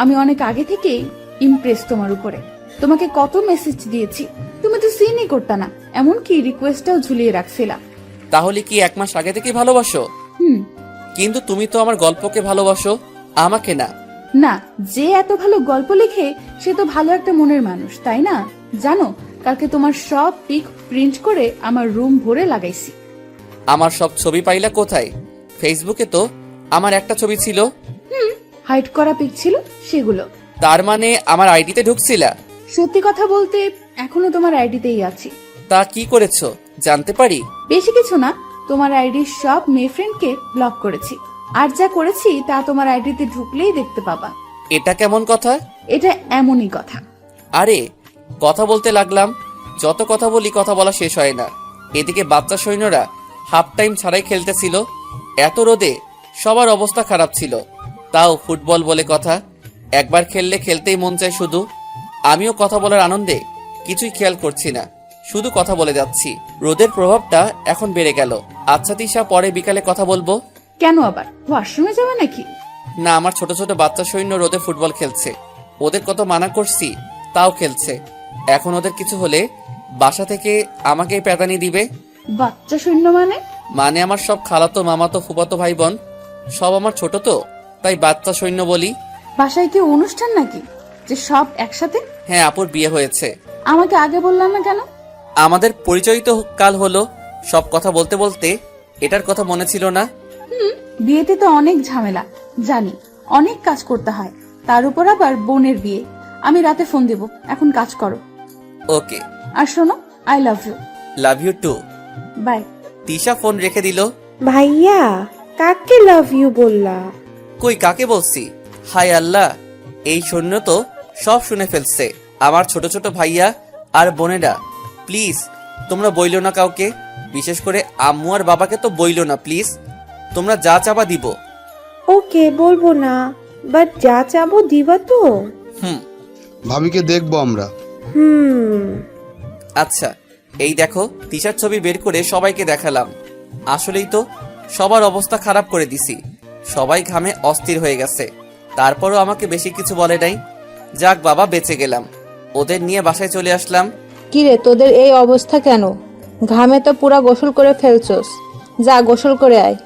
আমি অনেক আগে থেকেই ইমপ্রেস তোমার উপরে। তোমাকে কত মেসেজ দিয়েছি, তুমি তো সিনই করতা না, এমনকি রিকোয়েস্টটাও ঝুলিয়ে রাখছিলাম। তাহলে কি 1 মাস আগে থেকেই ভালোবাসো? কিন্তু তুমি তো আমার গল্পকে ভালোবাসো, আমাকে না। না, যে এত ভালো গল্প লেখে সে তো ভালো একটা মনের মানুষ, তাই না? জানো, কালকে তোমার সব পিক প্রিন্ট করে আমার রুম ভরে লাগাইছি। আমার সব ছবি পাইলা কোথায়? ফেসবুকে তো আমার একটা ছবি ছিল। হাইড করা পিক ছিল সেগুলো। তার মানে আমার আইডিতে ঢুকছিলা? সত্যি কথা বলতে এখনো তোমার আইডিতেই আছি। তা কি করেছো জানতে পারি? বেশি কিছু না, তোমার আইডির সব মেয়ে ফ্রেন্ডকে ব্লক করেছি। আর যা করেছি তা তোমার আইডিতে ঢুকলেই দেখতে পাবা। এটা কেমন কথা? এটা এমনই কথা। আরে কথা বলতে লাগলাম, যত কথা বলি কথা বলা শেষ হয় না। এদিকে বাচ্চা সৈন্যরা হাফ টাইম ছাড়াই খেলতেছিল। এত রোদে সবার অবস্থা খারাপ ছিল, তাও ফুটবল বলে কথা। একবার খেললে খেলতেই মন চায় শুধু। আমিও কথা বলার আনন্দে কিছুই খেয়াল করছি না, শুধু কথা বলে যাচ্ছি। রোদের প্রভাবটা এখন বেড়ে গেল। আচ্ছা তিশা, পরে বিকালে কথা বলবো। কেন আবার ওয়াশরুমে যাবে নাকি? না, আমার ছোট ছোট বাচ্চা সৈন্য রোদে ফুটবল খেলছে। ওদের কত মানা করছি, তাও খেলছে। এখন ওদের কিছু হলে বাসা থেকে আমাকেই প্যাদানি দিবে। বাচ্চা সৈন্য মানে? মানে আমার সব খালাতো মামাতো ফুফাতো ভাই বোন সব আমার ছোট, তো তাই বাচ্চা সৈন্য বলি। বাসায় কি অনুষ্ঠান নাকি যে সব একসাথে? হ্যাঁ, আপুর বিয়ে হয়েছে। আমাকে আগে বললাম না কেন? আমাদের পরিচয় তো কাল হলো। সব কথা বলতে বলতে এটার কথা মনে ছিল না। বিয়েতে তো অনেক ঝামেলা, জানি, অনেক কাজ করতে হয়, তার উপর আবার বোনের বিয়ে। আমি রাতে ফোন দেব, এখন কাজ করো। ওকে। আর শোনো, I love you. Love you too. Bye. Tisha phone রেখে দিল। ভাইয়া, কাকে লাভ ইউ বললা? কই, কাকে বলছি? হায় আল্লাহ, এই সৈন্য তো সব শুনে ফেলছে। আমার ছোট ছোট ভাইয়া আর বোনেরা, প্লিজ তোমরা বইলো না কাউকে, বিশেষ করে আম্মু আর বাবাকে তো বইলো না প্লিজ। তোমরা যা চাবা দিব। ওকে, বলবো না, বাট যা চাবো দিবা তো? হুম। ভাবিকে দেখবো আমরা। আচ্ছা, এই দেখো তিশার ছবি বের করে সবাইকে দেখালাম। আসলেই তো সবার অবস্থা খারাপ করে দিছি। সবাই ঘামে অস্থির হয়ে গেছে, তারপরও আমাকে বেশি কিছু বলে নাই। যাক বাবা, বেঁচে গেলাম। ওদের নিয়ে বাসায় চলে আসলাম। কিরে, তোদের এই অবস্থা কেন? ঘামে তো পুরা গোসল করে ফেলছস, যা গোসল করে আয়।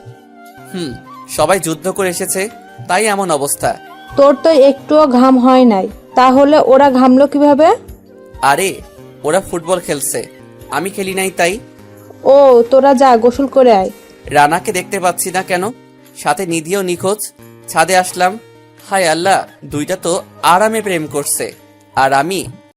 সবাই যুদ্ধ করে এসেছে, তাই এমন অবস্থা। তোর তো একটুও ঘাম হয় নাই, তাহলে ওরা ঘামলো কিভাবে? আরে ওরা ফুটবল খেলছে, আমি খেলি নাই তাই। ও, তোরা যা গোসল করে আয়। রানাকে দেখতে পাচ্ছি না কেন? সাথে নিধিও নিখোঁজ। ছাদে আসলাম। হায় আল্লাহ, দুইটা তো আরামে প্রেম করছে, আর আমি